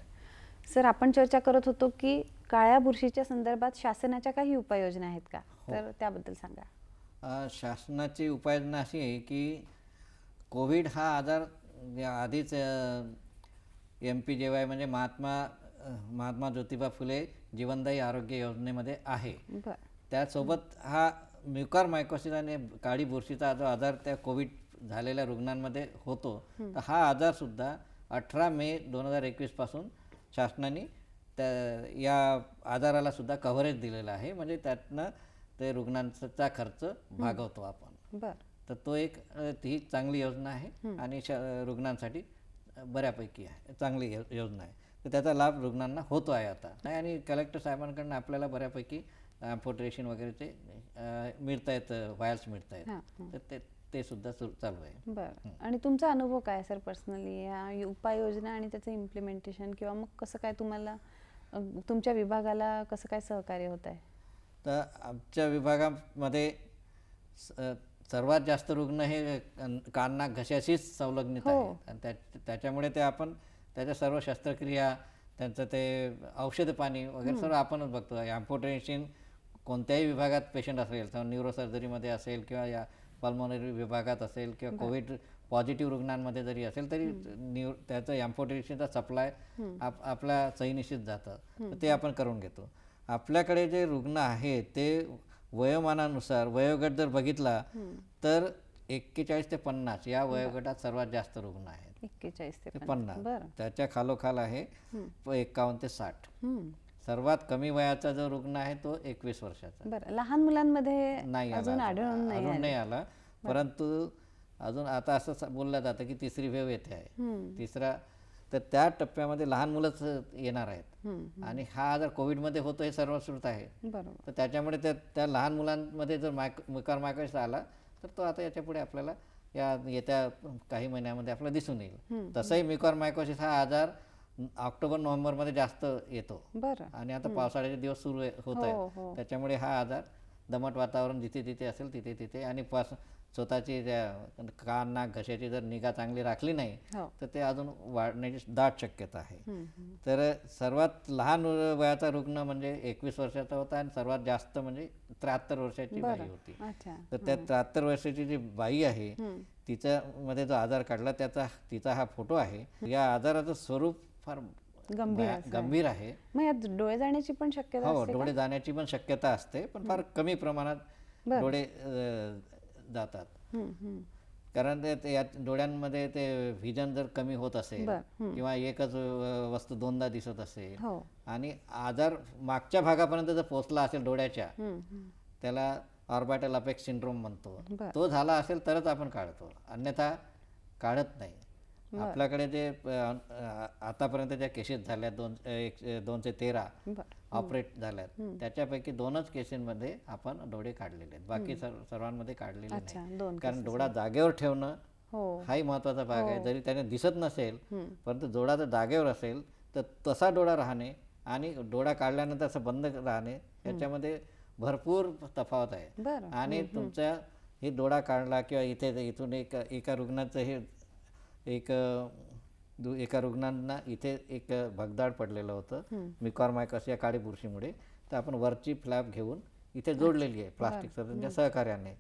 Sir, आपण चर्चा करत होतो की काळ्या बुरशीच्या संदर्भात शासनाच्या काही उपाययोजना आहेत का, तर त्याबद्दल सांगा. शासनाची उपाययोजना अशी आहे की कोविड हा आजार आधीच MPJY म्हणजे महात्मा ज्योतिबा फुले जीवनदायी आरोग्य योजनेमध्ये आहे. त्यासोबत हा म्युकरमायकोसिस आणि काळी बुरशीचा जो आजार त्या कोविड झालेल्या रुग्णांमध्ये होतो, तर हा आजारसुद्धा 18 मे 2021 पासून शासनाने या आजाराला सुद्धा कव्हरेज दिलेला आहे. म्हणजे त्यातनं ते रुग्णांचा खर्च भागवतो आपण. तर तो एक ही चांगली योजना आहे आणि रुग्णांसाठी बऱ्यापैकी आहे, चांगली योजना आहे. तर त्याचा लाभ रुग्णांना होतो आहे आता नाही. आणि कलेक्टर साहेबांकडून आपल्याला बऱ्यापैकी अम्पुटेशन वगैरेचे मिळत आहेत, वायल्स मिळत आहेत. तर ते सुद्धा चालू आहे. बरं. आणि तुमचा अनुभव काय सर पर्सनली या उपाययोजना आणि त्याचं इम्प्लिमेंटेशन, किंवा मग कसं काय तुम्हाला तुमच्या विभागाला कसं काय सहकार्य होत आहे? तर आमच्या विभागामध्ये सर्वात जास्त रुग्ण हे कान नाक घशाशीच संलग्नित आहेत आणि त्याच्यामुळे ते आपण त्याच्या सर्व शस्त्रक्रिया, त्यांचं ते औषध पाणी वगैरे सर्व आपणच बघतो. अम्पुटेशन कोणत्याही विभागात पेशंट असेल, तर न्यूरोसर्जरीमध्ये असेल किंवा या पल्मोनरी विभागात असेल किंवा कोविड पॉझिटिव्ह रुग्णांमध्ये जरी असेल तरी त्याचं अम्पुटेशनचा सप्लाय आपल्या सहीनिशीत जातं, तर ते आपण करून घेतो. आपल्याकडे जे रुग्ण आहेत ते वयोमानानुसार वयोगट जर बघितला तर 41 ते 50 या वयोगटात सर्वात जास्त रुग्ण आहेत. 41 ते 50. त्याच्या खालोखाल आहे 51 ते 60. सर्वात कमी वयाचा जो रुग्ण आहे तो 21 वर्षाचा. बरं. लहान मुलांमध्ये नाही अजून आढळून नाही आला. परंतु अजून आता असं बोललं जातं की तिसरी वेव येते आहे, तिसरा. तर त्या टप्प्यामध्ये लहान मुलंच येणार आहेत आणि हा आजार कोविडमध्ये होतो हे सर्वश्रुत आहे. तर त्याच्यामुळे त्या लहान मुलांमध्ये जर म्युकरमायकोसिस आला तर तो आता याच्या पुढे आपल्याला या येत्या काही महिन्यामध्ये आपल्याला दिसून येईल. तसंही म्युकरमायकोसिस हा आजार ऑक्टोबर-नोव्हेंबरमध्ये जास्त येतो आणि आता पावसाळ्याचे दिवस सुरू होत आहे. त्याच्यामुळे हा आजार दमट वातावरण जिथे जिथे असेल तिथे तिथे आणि स्वतःची कान नाक घशाची जर निगा चांगली राखली नाही तर ते अजून वाढण्याची दाट शक्यता आहे. तर सर्वात लहान वयाचा रुग्ण म्हणजे 21 वर्षाचा होता आणि सर्वात जास्त म्हणजे 73 वर्षाची बाई होती. तर त्या 73 वर्षाची जी बाई आहे तिच्यामध्ये जो आजार काढला तिचा हा फोटो आहे. या आजाराचं स्वरूप फार गंभीर आहे. मग यात डोळे जाण्याची पण शक्यता हो, डोळे जाण्याची पण शक्यता असते, पण फार कमी प्रमाणात डोळे जातात. कारण ते या डोळ्यांमध्ये ते व्हिजन जर कमी होत असेल किंवा एकच वस्तू दोनदा दिसत असेल आणि आजार मागच्या भागापर्यंत जर पोहोचला असेल डोळ्याच्या, त्याला ऑर्बिटल अपेक्स सिंड्रोम म्हणतो, तो झाला असेल तरच आपण काढतो, अन्यथा काढत नाही. आपल्याकडे जे आतापर्यंत ज्या केसेस झाल्या 213 ऑपरेट झाल्यात त्याच्यापैकी 2च केसेसमध्ये आपण डोळे काढलेले आहेत. बाकी सर्वांमध्ये काढलेले नाही. कारण डोळा जागेवर ठेवणं हाही महत्वाचा भाग आहे. जरी त्याने दिसत नसेल परंतु डोळा जर जागेवर असेल तर तसा डोळा राहणे आणि डोळा काढल्यानंतर असं बंद राहणे याच्यामध्ये भरपूर तफावत आहे. आणि तुमचा हे डोळा काढला किंवा इथून एका रुग्णाचं हे एका रुग्णांना इथे एक भगदाड पडलेलं होतं म्युकरमायकोसिस या काळी बुरशीमुळे. तर आपण वरची फ्लॅप घेऊन इथे जोडलेली आहे प्लास्टिक सर्जनच्या सहकार्याने.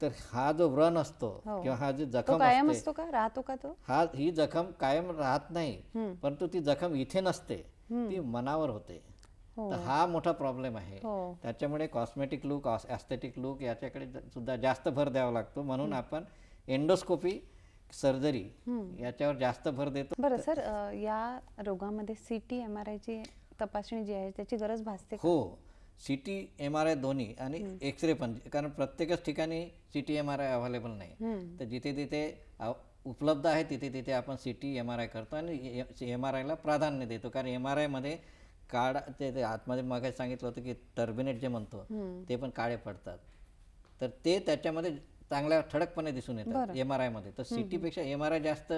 तर हा जो व्रण असतो किंवा हा जी जखम असते, ही जखम कायम राहत नाही, परंतु ती जखम इथे नसते, ती मनावर होते. तर हा मोठा प्रॉब्लेम आहे. त्याच्यामुळे कॉस्मेटिक लुक, ॲस्थेटिक लुक याच्याकडे सुद्धा जास्त भर द्यावा लागतो. म्हणून आपण एंडोस्कोपी सर्जरी याच्यावर जास्त भर देतो. बरं सर, या रोगामध्ये CT MRI ची तपासणी जी आहे त्याची गरज भासते? हो, CT MRI दोन्ही आणि एक्सरे पण, कारण प्रत्येकच ठिकाणी CT MRI अवेलेबल नाही. तर जिथे तिथे उपलब्ध आहे तिथे तिथे आपण CT MRI करतो आणि MRI ला प्राधान्य देतो. कारण MRI मध्ये ते आतमध्ये मग सांगितलं होतं की टर्बिनेट जे म्हणतो ते पण काळे पडतात. तर ते त्याच्यामध्ये चांगल्या ठळकपणे दिसून येतात MRI मध्ये. तर CT पेक्षा MRI जास्त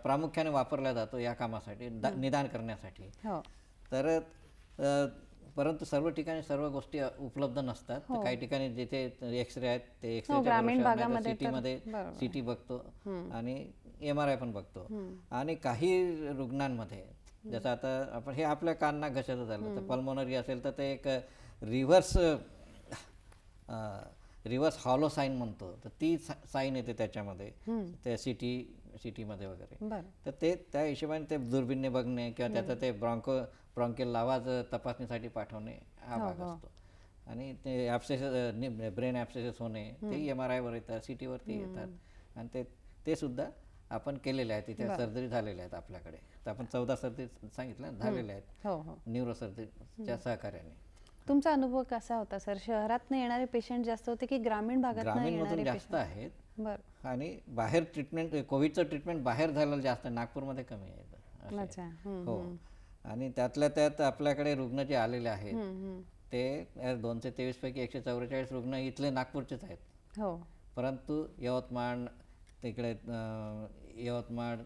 प्रामुख्याने वापरला जातो या कामासाठी, निदान करण्यासाठी. तर परंतु सर्व ठिकाणी सर्व गोष्टी उपलब्ध नसतात. तर काही ठिकाणी जिथे एक्सरे आहेत ते ग्रामीण एक्सरेच्या भागामध्ये तर- सिटीमध्ये बरोबर. सिटी बघतो आणि MRI पण बघतो. आणि काही रुग्णांमध्ये जसं आता आपण हे आपल्या कान नाक घशाचं झालं तर पल्मोनरी असेल तर ते एक रिव्हर्स हॉलो साईन म्हणतो, तर ती साईन येते त्याच्यामध्ये ते सिटीमध्ये वगैरे. बरं. तर ते त्या हिशोबाने ते दुर्बीणने बघणे किंवा त्याचं ते ब्रॉन्कियल आवाज तपासणीसाठी पाठवणे हा भाग असतो. आणि ते ॲब्सेसेस ब्रेन ॲब्सेसेस होणे ते MRI वर येतात, सिटीवरती येतात. आणि ते सुद्धा आपण केलेले आहेत. तिथे सर्जरी झालेल्या आहेत आपल्याकडे. तर आपण 14 सर्जरी सांगितलं झालेल्या आहेत हो हो. न्यूरोसर्जरीच्या सहकार्याने. तुमचा अनुभव कसा होता सर? शहरातनं येणारे पेशंट जास्त होते की ग्रामीण भागात ग्रामीणमधून येणारे जास्त आहेत. बरं. आणि बाहेर ट्रीटमेंट कोविडचं ट्रीटमेंट बाहेर झालेलं जास्त, नागपूरमध्ये कमी आहे असं आहे. अच्छा. हो. आणि त्यातल्या त्यात आपल्याकडे रुग्ण जे आलेले आहेत ते 223 पैकी 144 रुग्ण इथले नागपूरचेच आहेत. हो. परंतु यवतमाळ, तिकडे यवतमाळ,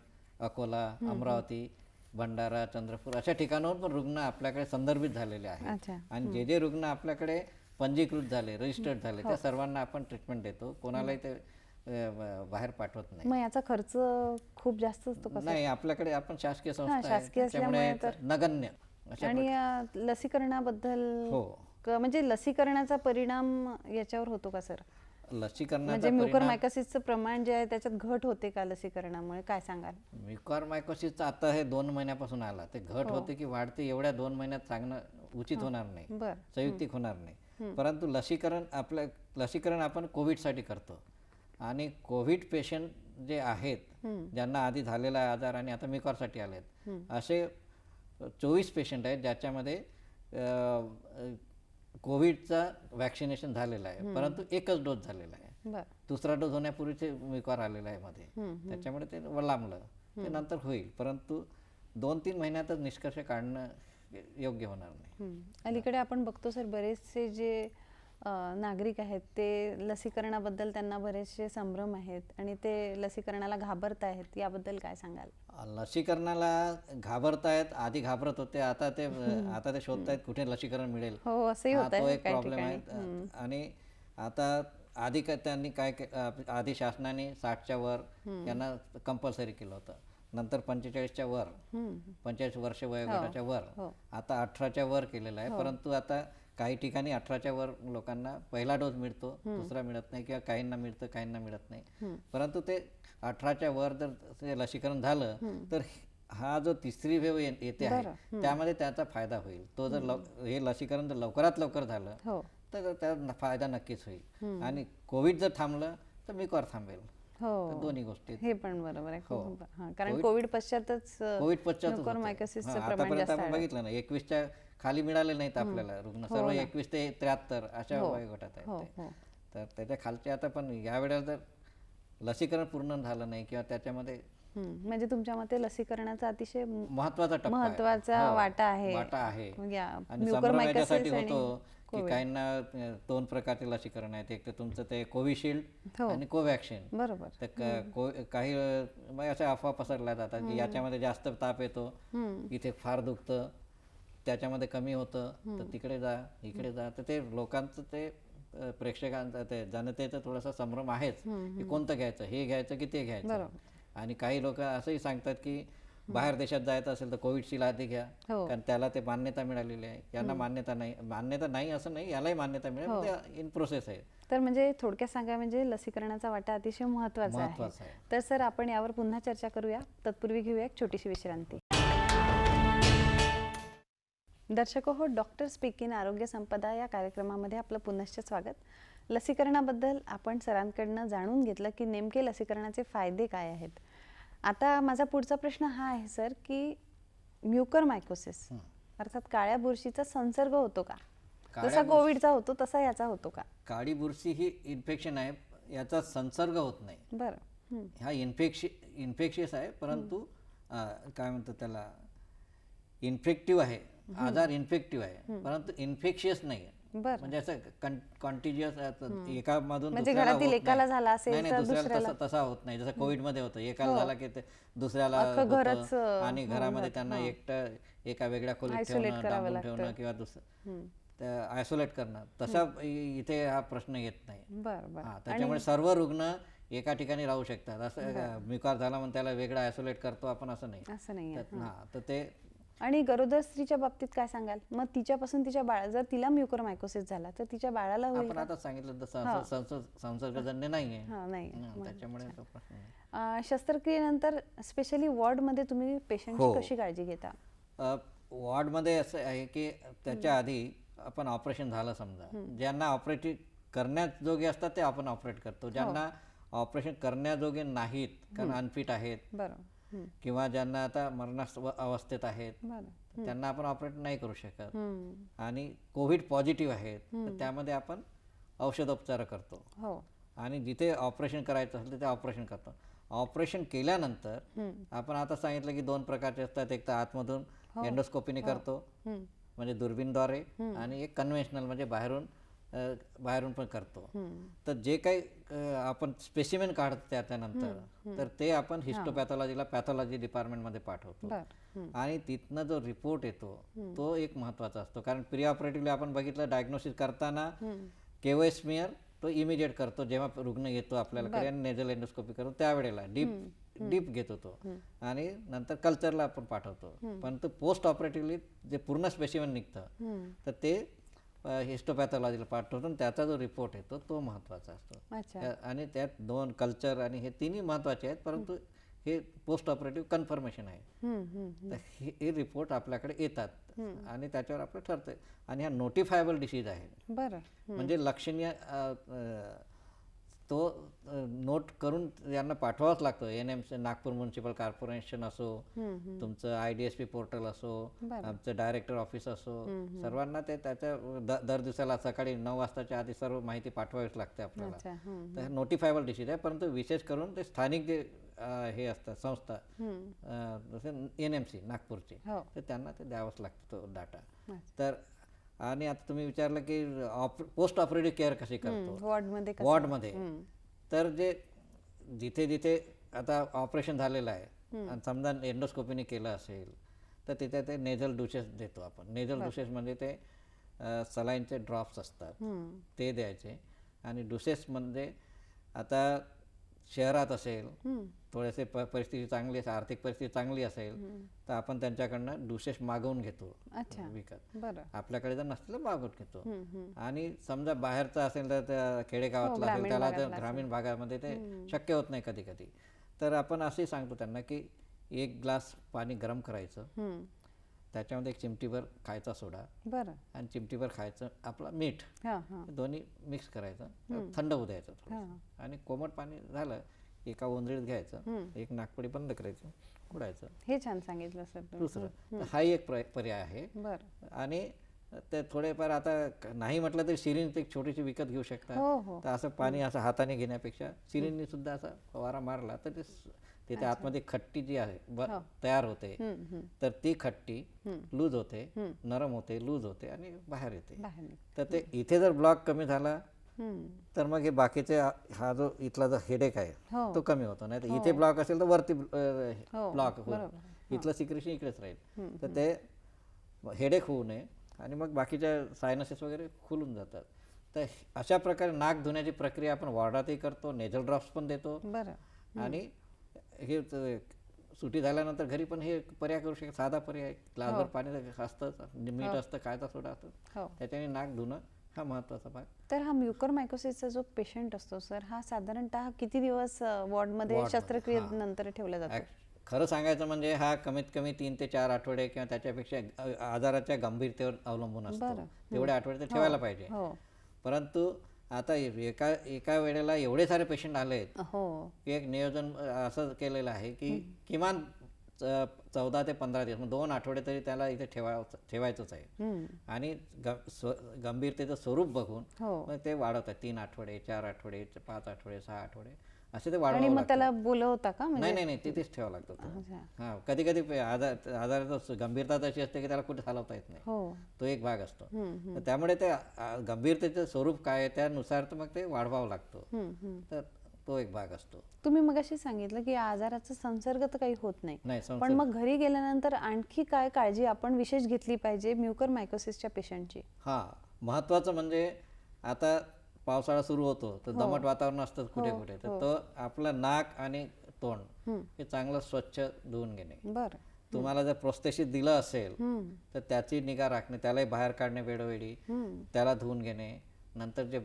अकोला, अमरावती, भंडारा, चंद्रपूर अशा ठिकाणाहून पण रुग्ण आपल्याकडे संदर्भित झालेले आहेत. अच्छा. आणि जे रुग्ण आपल्याकडे पंजीकृत झाले, रजिस्टर्ड झाले, त्या सर्वांना आपण ट्रीटमेंट देतो. कोणालाही ते बाहेर पाठवत नाही. मग याचा खर्च खूप जास्त असतो का? नाही, आपल्याकडे आपण शासकीय संस्था आहे, शासकीय असल्यामुळे त्यामुळे नगण्य अशा आणि लसीकरणाबद्दल हो. म्हणजे लसीकरणाचा परिणाम याच्यावर होतो का सर? लसीकरणाचा म्हणजे म्युकरमायकोसिसचं प्रमाण जे आहे त्याच्यात घट होते का लसीकरणामुळे, काय सांगाल? म्युकरमायकोसिसचा आता हे 2 महिन्यापासून आला. ते घट होते की वाढते एवढ्या 2 महिन्यात सांगणं उचित होणार नाही, बर. संयुक्तिक होणार नाही. परंतु लसीकरण आपण कोविडसाठी करतो. आणि कोविड पेशंट जे आहेत ज्यांना आधी झालेला आहे आजार आणि आता म्युकरसाठी आलेत, असे 24 पेशंट आहेत ज्याच्यामध्ये कोविडचा वॅक्सिनेशन झालेला आहे, परंतु एकच डोस झालेला आहे. बर. दुसरा डोस होण्यापूर्वीचे म्युकर आलेला आहे मध्ये, त्याच्यामुळे ते लांबलं. ते नंतर होईल, परंतु 2-3 महिन्यातच निष्कर्ष काढणं योग्य होणार नाही. अलीकडे आपण बघतो सर बरेचसे जे नागरिक आहेत ते लसीकरणाबद्दल त्यांना बरेचसे संभ्रम आहेत आणि ते लसीकरणाला घाबरत आहेत, याबद्दल काय सांगाल? लसीकरणाला घाबरतायत, आधी घाबरत होते, आता ते शोधतायत कुठे लसीकरण मिळेल. हो, असंही हा, होतंय तो एक काही प्रॉब्लेम आहे. आणि आता त्यांनी काय आधी शासनाने 60च्या वर यांना कंपल्सरी केलं होतं, नंतर 45च्या वर, 45 वर्ष वयोगटाच्या वर, आता 18च्या वर केलेलं आहे. परंतु आता काही ठिकाणी 18च्या वर लोकांना पहिला डोस मिळतो, दुसरा मिळत नाही, किंवा काहींना मिळतं काहींना मिळत नाही. परंतु ते 18च्या वर जर ते लसीकरण झालं तर हा जो तिसरी वेव येते आहे त्यामध्ये त्याचा फायदा होईल. तो जर हे लसीकरण जर लवकरात लवकर झालं तर त्याचा फायदा नक्कीच होईल. आणि कोविड जर थांबलं तर म्युकर थांबेल. हो, दोन्ही गोष्टी हे पण बरोबर आहे. कारण कोविड पश्चातच म्युकरमायकोसिसचं प्रमाण आतापर्यंत जास्त आपण आहे. बघितलं ना, 21च्या खाली मिळाले नाहीत आपल्याला रुग्ण, सर्व 21 ते 73 अशा वयोगटात आहेत ते. तर त्याच्या खालचे आता पण यावेळेला जर लसीकरण पूर्ण झालं नाही किंवा त्याच्यामध्ये म्हणजे तुमच्या मते लसीकरणाचा अतिशय महत्वाचा टप्पा आहे. महत्वाचा वाटा आहे. आणि संभ्रम म्युकरमायकोसिस याच्यासाठी आणि होतो की काहींना 2 प्रकारचे लसीकरण आहेत. एक तर तुमचं ते कोविशिल्ड आणि कोवॅक्सिन. बरोबर. तर काही अशा अफवा पसरल्या जातात की याच्यामध्ये जास्त ताप येतो, इथे फार दुखतं, त्याच्यामध्ये कमी होतं, तर तिकडे जा इकडे जा. तर ते लोकांचं ते प्रेक्षकांचं ते जनतेचं थोडासा संभ्रम आहेच की कोणतं घ्यायचं, हे घ्यायचं की ते घ्यायचं. आणि काही लोक असंही सांगतात की बाहेर देशात जायचं असेल तर कोविडशील्ड आधी घ्या, कारण त्याला ते मान्यता मिळालेली आहे. यांना मान्यता नाही असं नाही, यालाही मान्यता मिळेल, ते इन प्रोसेस आहे. तर म्हणजे थोडक्यात सांगा, म्हणजे लसीकरणाचा वाटा अतिशय महत्वाचा आहे. तर सर आपण यावर पुन्हा चर्चा करूया, तत्पूर्वी घेऊया एक छोटीशी विश्रांती. दर्शको हो, डॉक्टर स्पीक इन आरोग्य संपदा या कार्यक्रमामध्ये आपलं पुनश्च स्वागत. लसीकरणाबद्दल आपण सरांकडनं जाणून घेतलं की नेमके लसीकरणाचे फायदे काय आहेत. आता माझा पुढचा प्रश्न हा आहे सर की म्युकरमायकोसिस अर्थात काळ्या बुरशीचा संसर्ग होतो का? जसा कोविडचा होतो तसा याचा होतो का? काळी बुरशी ही इन्फेक्शन आहे, याचा संसर्ग होत नाही. बरं. हा इन्फेक्शियस आहे, परंतु काय म्हणतात त्याला, इन्फेक्टिव्ह आहे. आजार इन्फेक्टिव्ह आहे, परंतु इन्फेक्शियस नाही. बरं. म्हणजे असं कॉन्टिन्युअस एकामधून म्हणजे दुसऱ्याला घरातील होत एकाला नाही. झाला असेल नाही, तर दुसऱ्याला दुसऱ्याला. तसा होत नाही. जसं कोविडमध्ये होतं, एकाला झाला की ते दुसऱ्याला अख्खं घरच, होतं आणि घरामध्ये त्यांना एकटं एका वेगळ्या खोलीत ठेवणं, डांबून ठेवणं किंवा दुसरं आयसोलेट करणं, तसा इथे हा प्रश्न येत नाही. बरं बरं. हा, त्याच्यामुळे सर्व रुग्ण एका ठिकाणी राहू शकतात. असं म्युकार झाला म्हणून त्याला वेगळं आयसोलेट करतो आपण, असं नाही. असं नाही आहे. हा, तर ते आणि गरोदर स्त्रीच्या बाबतीत काय सांगाल? मग तिच्यापासून तिच्या बाळा, जर तिला म्युकोरमायकोसिस झाला तर तिच्या बाळाला होईल आपण आता सांगितलं तसं संसर्गजन्य नाहीये. हा, नाही. त्याच्यामुळे तो प्रश्न नाही. शस्त्रक्रियेनंतर स्पेशली वॉर्डमध्ये तुम्ही पेशंटची कशी काळजी घेता? वॉर्डमध्ये असं आहे की त्याच्या आधी आपण ऑपरेशन झालं समजा, ज्यांना ऑपरेट करण्याजोगे असतात ते आपण ऑपरेट करतो. ज्यांना ऑपरेशन करण्याजोगे नाहीत, कारण अनफिट आहेत बरं. किंवा ज्यांना आता मरणास अवस्थेत आहेत, बरं. त्यांना आपण ऑपरेट नाही करू शकत. आणि कोविड पॉझिटिव्ह आहेत, तर त्यामध्ये आपण औषधोपचार करतो. हो. आणि जिथे ऑपरेशन करायचं असेल तिथे ऑपरेशन करतो. ऑपरेशन केल्यानंतर आपण आता सांगितलं की 2 प्रकारचे असतात, एक तर आतमधून एंडोस्कोपीने करतो म्हणजे दुर्बीनद्वारे, आणि एक कन्व्हेन्शनल म्हणजे बाहेरून पण करतो. तर जे काही आपण स्पेसिमेन काढतो त्यानंतर तर ते आपण हिस्टोपॅथॉलॉजीला, पॅथॉलॉजी डिपार्टमेंटमध्ये पाठवतो. आणि तिथनं जो रिपोर्ट येतो तो एक महत्त्वाचा असतो, कारण प्री ऑपरेटिव्हली आपण बघितलं डायग्नोसिस करताना केवय स्मिअर तो इमिजिएट करतो जेव्हा रुग्ण येतो आपल्याला, आणि नेझल एंडोस्कोपी करतो त्यावेळेला डीप घेतो तो, आणि नंतर कल्चरला आपण पाठवतो. पण तो पोस्ट ऑपरेटिव्हली जे पूर्ण स्पेसिमेन निघतं तर ते हिस्टोपॅथॉलॉजीला पाठवतो, आणि त्याचा जो रिपोर्ट येतो तो महत्त्वाचा असतो. आणि त्यात 2 कल्चर आणि हे तिन्ही महत्त्वाचे आहेत, परंतु हे पोस्ट ऑपरेटिव्ह कन्फर्मेशन आहे. तर हे रिपोर्ट आपल्याकडे येतात आणि त्याच्यावर आपलं ठरतंय. आणि हा नोटिफायबल डिसीज आहे. बरं. म्हणजे लक्षणीय तो नोट करून यांना पाठवावाच लागतो. NMC नागपूर म्युनिसिपल कॉर्पोरेशन असो, तुमचं IDSP पोर्टल असो, आमचं डायरेक्टर ऑफिस असो, सर्वांना ते त्याच्या दर दिवसाला सकाळी 9 वाजताच्या आधी सर्व माहिती पाठवावीच लागते आपल्याला. तर नोटिफायबल डिसीज आहे, परंतु विशेष करून ते स्थानिक जे हे असतात संस्था, जसे NMC नागपूरची, तर त्यांना ते द्यावंच लागतं तो डाटा. तर आणि आता तुम्ही विचारलं की पोस्ट ऑपरेटिव्ह केअर कशी करतो वॉर्डमध्ये, तर जे जिथे जिथे आता ऑपरेशन झालेलं आहे आणि समजा एंडोस्कोपीने केलं असेल तर तिथे ते नेझल डुशेस देतो आपण. नेझल डुशेस म्हणजे ते सलाईनचे ड्रॉप्स असतात ते द्यायचे. आणि डुशेस म्हणजे आता शहरात असेल, थोडेसे परिस्थिती चांगली असेल, आर्थिक परिस्थिती चांगली असेल तर आपण त्यांच्याकडनं डुशेस मागवून घेतो विकत. आपल्याकडे जर नसतील तर मागवून घेतो. आणि समजा बाहेरचा असेल तर त्या खेडेगावातला असेल, त्याला तर ग्रामीण भागामध्ये ते शक्य होत नाही कधी कधी, तर आपण असे सांगतो त्यांना की 1 ग्लास पाणी गरम करायचं, त्याच्यामध्ये 1 चिमटीभर खायचा सोडा आणि चिमटीभर खायचं आपलं मीठ, दोन्ही मिक्स करायचं, थंड होऊ द्यायचं थोडं, आणि कोमट पाणी झालं एका ओंजळीत घ्यायचं, 1 नाकपुडी बंद करायचं, उडायचं. हे छान सांगितलं सर. दुसरं हाही एक पर्याय आहे. आणि ते थोडेफार आता नाही म्हटलं तरी सिरिंज एक छोटीशी विकत घेऊ शकतात. तर असं पाणी असं हाताने घेण्यापेक्षा सिरिंजने सुद्धा असा फवारा मारला तर ते तिथे आतमध्ये खट्टी जी आहे तयार होते, तर ती खट्टी लूज होते, नरम होते, लूज होते आणि बाहेर येते. तर ते इथे जर ब्लॉक कमी झाला तर मग हे बाकीचे हा जो इथला जो हेडेक आहे तो कमी होतो. नाही तर इथे ब्लॉक असेल तर वरती ब्लॉक होईल, इथलं सिक्रेशन इकडेच राहील, तर ते हेडेक होऊ नये आणि मग बाकीच्या सायनसेस वगैरे खुलून जातात. तर अशा प्रकारे नाक धुण्याची प्रक्रिया आपण वॉर्डातही करतो, नेझल ड्रॉप्स पण देतो, आणि हे सुटी झाल्यानंतर घरी पण हे पर्याय करू शकतो. साधा पर्याय, ग्लासभर पाणी असतं, मीठ असतं, खायचा सोडा असतो, त्याच्याने नाक धुणं हा महत्त्वाचा भाग. तर हा म्युकोरमायकोसिसचा जो पेशंट असतो सर, हा साधारणतः किती दिवस वॉर्डमध्ये शस्त्रक्रियेनंतर ठेवला जातो? खरं सांगायचं म्हणजे हा कमीत कमी 3 ते 4 आठवडे किंवा त्याच्यापेक्षा आजाराच्या गंभीरतेवर अवलंबून असतो, तेवढे आठवडे ते ठेवायला पाहिजे. परंतु आता एका वेळेला एवढे सारे पेशंट आले आहेत की एक नियोजन असं केलेलं आहे की किमान 14 ते 15 दिवस, मग 2 आठवडे तरी त्याला इथे ठेवायचंच आहे. आणि गंभीरतेचं स्वरूप बघून हो. मग ते वाढवतात 3 आठवडे, 4 आठवडे, 5 आठवडे, 6 आठवडे असे ते आणि वाढवावं मग लागतं. त्याला बोलवता का म्हणजे? नाही नाही तिथेच ठेवावं लागतं तो. अच्छा. हां, कधी कधी आजाराचं गंभीरता तशी असते की त्याला कुठे हलवता येत नाही. हो. तो एक भाग असतो. तर त्यामुळे ते गंभीरतेचं स्वरूप काय आहे त्यानुसार तर मग ते वाढवावं लागतं. तर तो एक भाग असतो. तुम्ही मगाशी सांगितलं की आजाराचा संसर्ग तर काही होत नाही, नाही पण मग घरी गेल्यानंतर आणखी काय काळजी आपण विशेष घेतली पाहिजे म्युकरमायकोसिसच्या पेशंटची? हां, महत्त्वाचं म्हणजे आता पावसाळा सुरू होतो तर दमट वातावरण असतं कुठे कुठे, तर तो आपलं नाक आणि तोंड हे चांगलं स्वच्छ धुवून घेणे. बरं. तुम्हाला जर प्रोस्थेसिस दिलं असेल तर त्याची निगा राखणे, त्यालाही बाहेर काढणे वेळोवेळी, त्याला धुवून घेणे. नंतर जे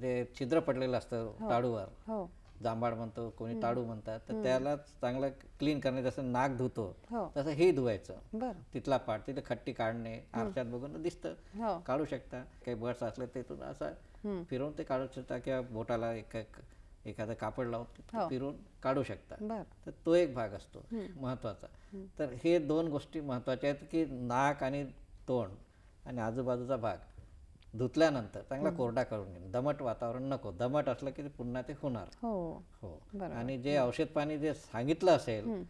जे छिद्र पडलेलं असतं टाळूवर, हो. जांभाड म्हणतो, कोणी टाळू म्हणतात, तर त्याला चांगलं क्लीन करणे. जसं नाक धुतो हो. तसं हे धुवायचं. बरं. तिथला पार्ट तिथे खट्टी काढणे, आरशात बघून दिसतं, हो. काढू शकता. काही बर्ड्स असले तिथून असं फिरवून ते काढू शकता, किंवा बोटाला एखादं कापड लावून तिथं फिरवून काढू शकता. बरं. तर तो एक भाग असतो महत्त्वाचा. तर हे 2 गोष्टी महत्त्वाच्या आहेत की नाक आणि तोंड आणि आजूबाजूचा भाग धुतल्यानंतर चांगला कोरडा करून घेणे. दमट वातावरण नको. दमट असलं की पुन्हा ते होणार. हो. हो. आणि जे औषध पाणी जे सांगितलं असेल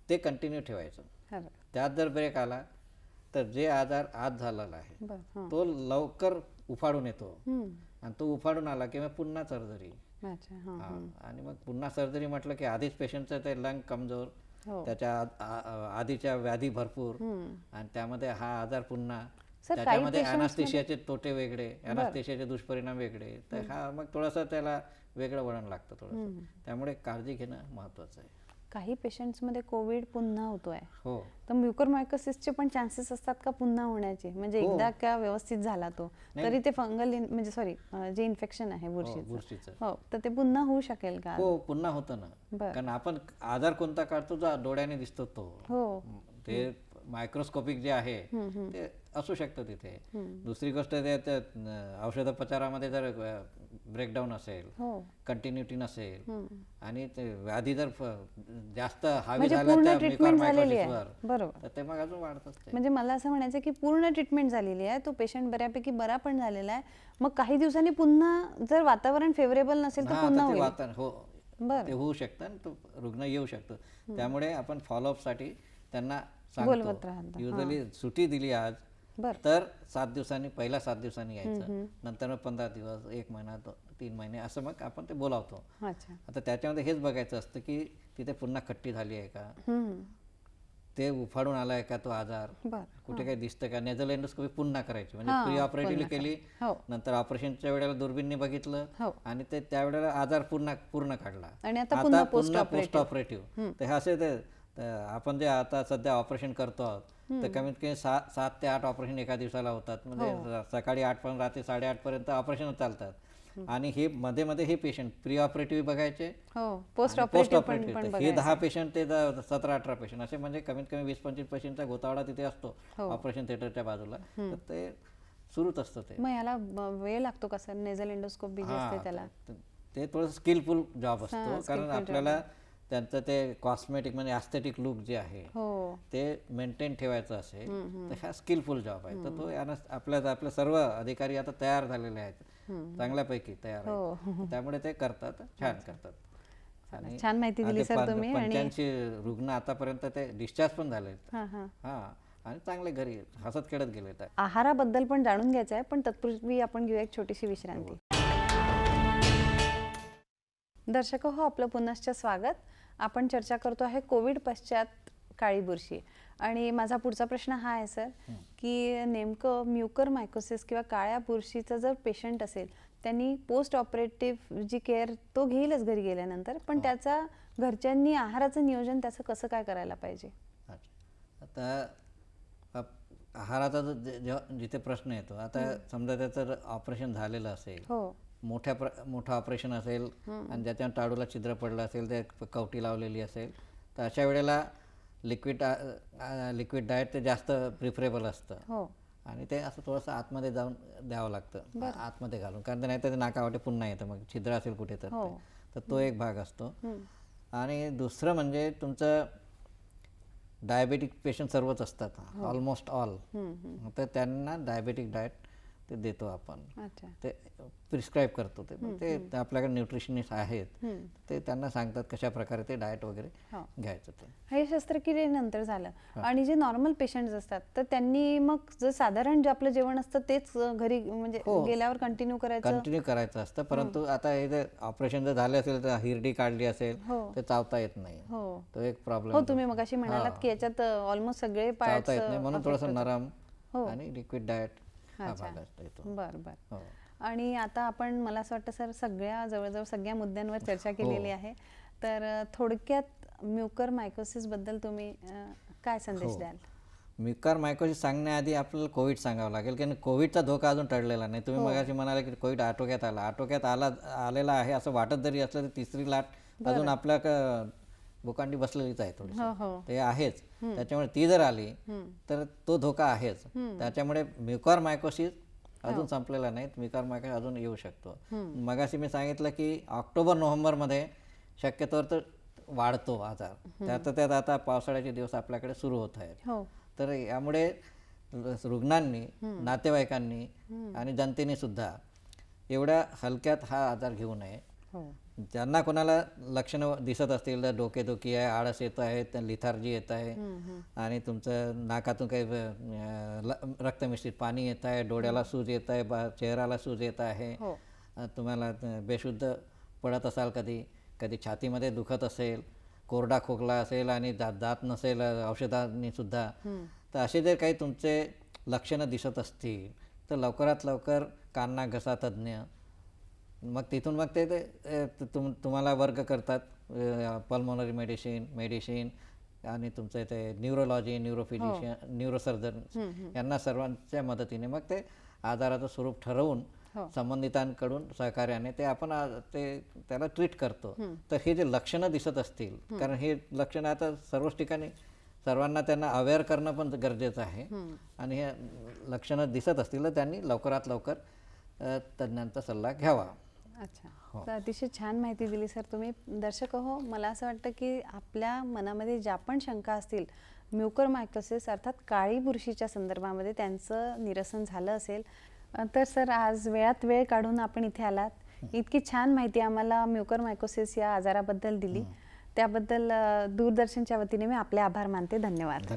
ते कंटिन्यू ठेवायचं. बरं. त्यात जर ब्रेक आला तर जे आजार आज झालेला आहे बरं. हं. तो लवकर उफाडून येतो. आणि तो उफाडून आला की मग पुन्हा सर्जरी. अच्छा. हां. आणि मग पुन्हा सर्जरी म्हटलं की आधीच पेशंटचं ते लंग कमजोर, हो. त्याच्या आधीच्या व्याधी भरपूर, आणि त्यामध्ये हा आजार पुन्हा, सर, त्याच्यामध्ये अॅनास्थेशियाचे तोटे वेगळे, अॅनास्थेशियाचे दुष्परिणाम वेगळे, तर हा मग थोडंसं त्याला वेगळं वळण लागतं थोडंसं. त्यामुळे काळजी घेणं महत्त्वाचं आहे. काही पेशंट्समध्ये कोविड पुन्हा होतोय, हो. तर म्युकरमायकोसिसचे पण चान्सेस असतात का पुन्हा होण्याचे? म्हणजे एकदा का व्यवस्थित झाला तो तरी ते फंगल म्हणजे सॉरी जे इन्फेक्शन आहे बुरशीचं, बुरशीचं. हो, तर ते पुन्हा होऊ शकेल का? हो, पुन्हा होतं ना. बरं. कारण आपण आजार कोणता काढतो जो डोळ्याने दिसतो तो. हो. ते मायक्रोस्कोपिक जे आहे ते असू शकतं तिथे. दुसरी गोष्ट ते औषधोपचारामध्ये जर ब्रेकडाऊन असेल, हो. कंटिन्युटी नसेल, आणि ते व्याधी जर जास्त हावी म्हणजे झाल्या पूर्ण त्या ट्रीटमेंट झालेली आहे. म्युकरमायकोसिसवर, बरोबर. तर ते मग अजून वाढतात ते. म्हणजे मला असं म्हणायचं की पूर्ण ट्रीटमेंट झालेली आहे, तो पेशंट बऱ्यापैकी बरा पण झालेला आहे, मग काही दिवसांनी पुन्हा जर वातावरण फेवरेबल नसेल तर हां, पुन्हा तर ते होईल. हो, बरं. ते होऊ शकतं आणि तो रुग्ण येऊ शकतो. त्यामुळे आपण फॉलोअपसाठी त्यांना बोलवत सांगतो. राहता. युजली सुट्टी दिली आज बरं. तर 7 दिवसांनी, पहिल्या 7 दिवसांनी यायचं, नंतर मग 15 दिवस, 1 महिना, 3 महिने असं मग आपण ते बोलावतो. अच्छा. आता त्याच्यामध्ये हेच बघायचं असतं की तिथे पुन्हा खट्टी झाली आहे का, ते उफाडून आलाय का तो आजार, बरं. कुठे काही दिसतं का. नेझल एंडोस्कोपी पुन्हा करायची, म्हणजे हां, प्री ऑपरेटिव्हली पुन्हा केली, हो. नंतर ऑपरेशनच्या वेळेला दुर्बीनने बघितलं, हो. आणि ते त्यावेळेला आजार पूर्ण काढला. आणि आता पुन्हा पोस्ट ऑपरेटिव्ह. तर असे ते आपण जे आता सध्या ऑपरेशन करतो आहोत, तर कमीत कमी 7 ते 8 ऑपरेशन एका दिवसाला होतात. म्हणजे सकाळी 8 पर्यंत रात्री 8:30 पर्यंत ऑपरेशन चालतात. आणि हे मध्ये मध्ये हे पेशंट प्री ऑपरेटिव्ह बघायचे, हो, पोस्ट पोस्ट ऑपरेटिव्ह पण ऑपरेटिव्ह हे 10 पेशंट ते 17-18 पेशंट असे, म्हणजे कमीत कमी 20-25 पेशंटचा गोतावळा तिथे असतो ऑपरेशन थिएटरच्या बाजूला. तर ते सुरूच असतं ते. मग याला वेळ लागतो का सर? नेझल एंडोस्कोपी जे असते त्याला? ते थोडं स्किलफुल जॉब असतो, कारण आपल्याला त्यांचं ते कॉस्मेटिक म्हणजे ॲस्थेटिक लुक जे आहे ते मेंटेन ठेवायचं असेल तर हा स्किलफुल जॉब आहे. तर तो आपले सर्व अधिकारी आता तयार झालेले आहेत, चांगल्यापैकी तयार आहेत, त्यामुळे ते करतात, छान करतात. आणि छान माहिती दिली सर तुम्ही. 85 रुग्ण आतापर्यंत ते डिस्चार्ज पण झाले. हां. आणि चांगले घरी हसत खेळत गेले. आहाराबद्दल पण जाणून घ्यायचं आहे, पण तत्पूर्वी आपण घेऊया एक छोटीशी विश्रांती. दर्शक हो, आपलं पुनश्च स्वागत. आपण चर्चा करतो आहे कोविड पश्चात काळी बुरशी. आणि माझा पुढचा प्रश्न हा आहे सर, की नेमकं म्युकरमायकोसिस किंवा काळ्या बुरशीचा जर पेशंट असेल, त्यांनी पोस्ट ऑपरेटिव्ह जी केअर तो घेईलच घरी गेल्यानंतर, पण त्याचा घरच्यांनी आहाराचं नियोजन त्याचं कसं काय करायला पाहिजे? आता आहाराचा जिथे प्रश्न येतो, आता समजा त्याचं ऑपरेशन झालेलं असेल, हो, मोठं ऑपरेशन असेल, आणि ज्याच्यावर टाळूला छिद्र पडलं असेल, ते कवटी लावलेली असेल, तर अशा वेळेला लिक्विड डाएट ते जास्त प्रिफरेबल असतं. हो. आणि ते असं थोडंसं आतमध्ये जाऊन द्यावं लागतं, आतमध्ये घालून, कारण नाही तर ते नाकावाटे पुन्हा येतं, मग छिद्र असेल कुठे तर तो एक भाग असतो. आणि दुसरं म्हणजे तुमचं डायबेटिक पेशंट सर्वच असतात ऑलमोस्ट ऑल, तर त्यांना डायबेटिक डाएट ते देतो आपण, अच्छा. ते प्रिस्क्राईब करतो. ते आपल्याकडे न्यूट्रिशनिस्ट आहेत, ते त्यांना सांगतात कशा प्रकारे ते डाएट वगैरे घ्यायचं. ते हे शस्त्रक्रियेनंतर झालं. आणि जे नॉर्मल पेशंट्स असतात तर त्यांनी मग जर साधारण जे आपलं जेवण असतं तेच घरी म्हणजे गेल्यावर कंटिन्यू करायचं असतं. परंतु आता हे जर ऑपरेशन जर झाले असेल तर हिरडी काढली असेल तर चावता येत नाही, तो एक प्रॉब्लेम. हो, तुम्ही मगाशी म्हणालात की याच्यात ऑलमोस्ट सगळे चावता येत नाही, म्हणून थोडंसं नरम आणि लिक्विड डाएट हा भाग असतो. बरं. आणि आता आपण, मला असं वाटतं सर, जवळजवळ सगळ्या मुद्द्यांवर चर्चा केलेली आहे. तर थोडक्यात म्युकरमायकोसिस बद्दल तुम्ही काय संदेश द्याल? म्युकरमायकोसिस सांगण्याआधी आपल्याला कोविड सांगावं लागेल, कारण कोविडचा धोका अजून टळलेला नाही. तुम्ही मगाशी म्हणाले की कोविड आटोक्यात आलेला आहे असं वाटत जरी असलं तर तिसरी लाट अजून आपल्या भूकांडी बसलेलीच आहे थोडी, ते आहेच. त्याच्यामुळे ती जर आली तर तो धोका आहेच. त्याच्यामुळे म्युकरमायकोसिस अजून संपलेला नाही, म्युकरमायकोसिस अजून येऊ शकतो. मगाशी मी सांगितलं की ऑक्टोबर-नोव्हेंबरमध्ये शक्यतोवर तर वाढतो आजार. त्यात आता पावसाळ्याचे दिवस आपल्याकडे सुरू होत आहेत. तर यामुळे रुग्णांनी, नातेवाईकांनी आणि जनतेने सुद्धा एवढ्या हलक्यात हा आजार घेऊ नये. ज्यांना कोणाला लक्षणं दिसत असतील तर डोकेदुखी आहे, आळस येत आहे, लिथार्जी येत आहे आणि तुमचं नाकातून काही रक्तमिश्रित पाणी येत आहे, डोळ्याला सूज येत आहे, चेहऱ्याला सूज येत आहे, तुम्हाला बेशुद्ध पडत असाल, कधी छातीमध्ये दुखत असेल, कोरडा खोकला असेल आणि दात नसेल औषधांनी सुद्धा, तर असे जर काही तुमचे लक्षणं दिसत असतील तर लवकरात लवकर कान नाक घसा तज्ज्ञ, मग तिथून मग ते तुम्हाला वर्ग करतात पल्मोनरी मेडिसिन आणि तुमचं ते न्यूरोलॉजी, न्यूरोफिजिशियन, न्यूरोसर्जन यांना सर्वांच्या मदतीने मग ते आजाराचं स्वरूप ठरवून संबंधितांकडून सहकार्याने ते आपण त्याला ट्रीट करतो. तर हे जे लक्षणं दिसत असतील, कारण हे लक्षणं आता सर्वच ठिकाणी सर्वांना त्यांना अवेअर करणं पण गरजेचं आहे, आणि हे लक्षणं दिसत असतील तर त्यांनी लवकरात लवकर तज्ज्ञांचा सल्ला घ्यावा. अच्छा, तर अतिशय छान माहिती दिली सर तुम्ही. दर्शक हो, मला असं वाटतं की आपल्या मनामध्ये ज्या पण शंका असतील म्युकरमायकोसिस अर्थात काळी बुरशीच्या संदर्भामध्ये त्यांचं निरसन झालं असेल. तर सर, आज वेळात वेळ काढून आपण इथे आलात, इतकी छान माहिती आम्हाला म्युकरमायकोसिस या आजाराबद्दल दिली, त्याबद्दल दूरदर्शनच्या वतीने मी आपले आभार मानते. धन्यवाद.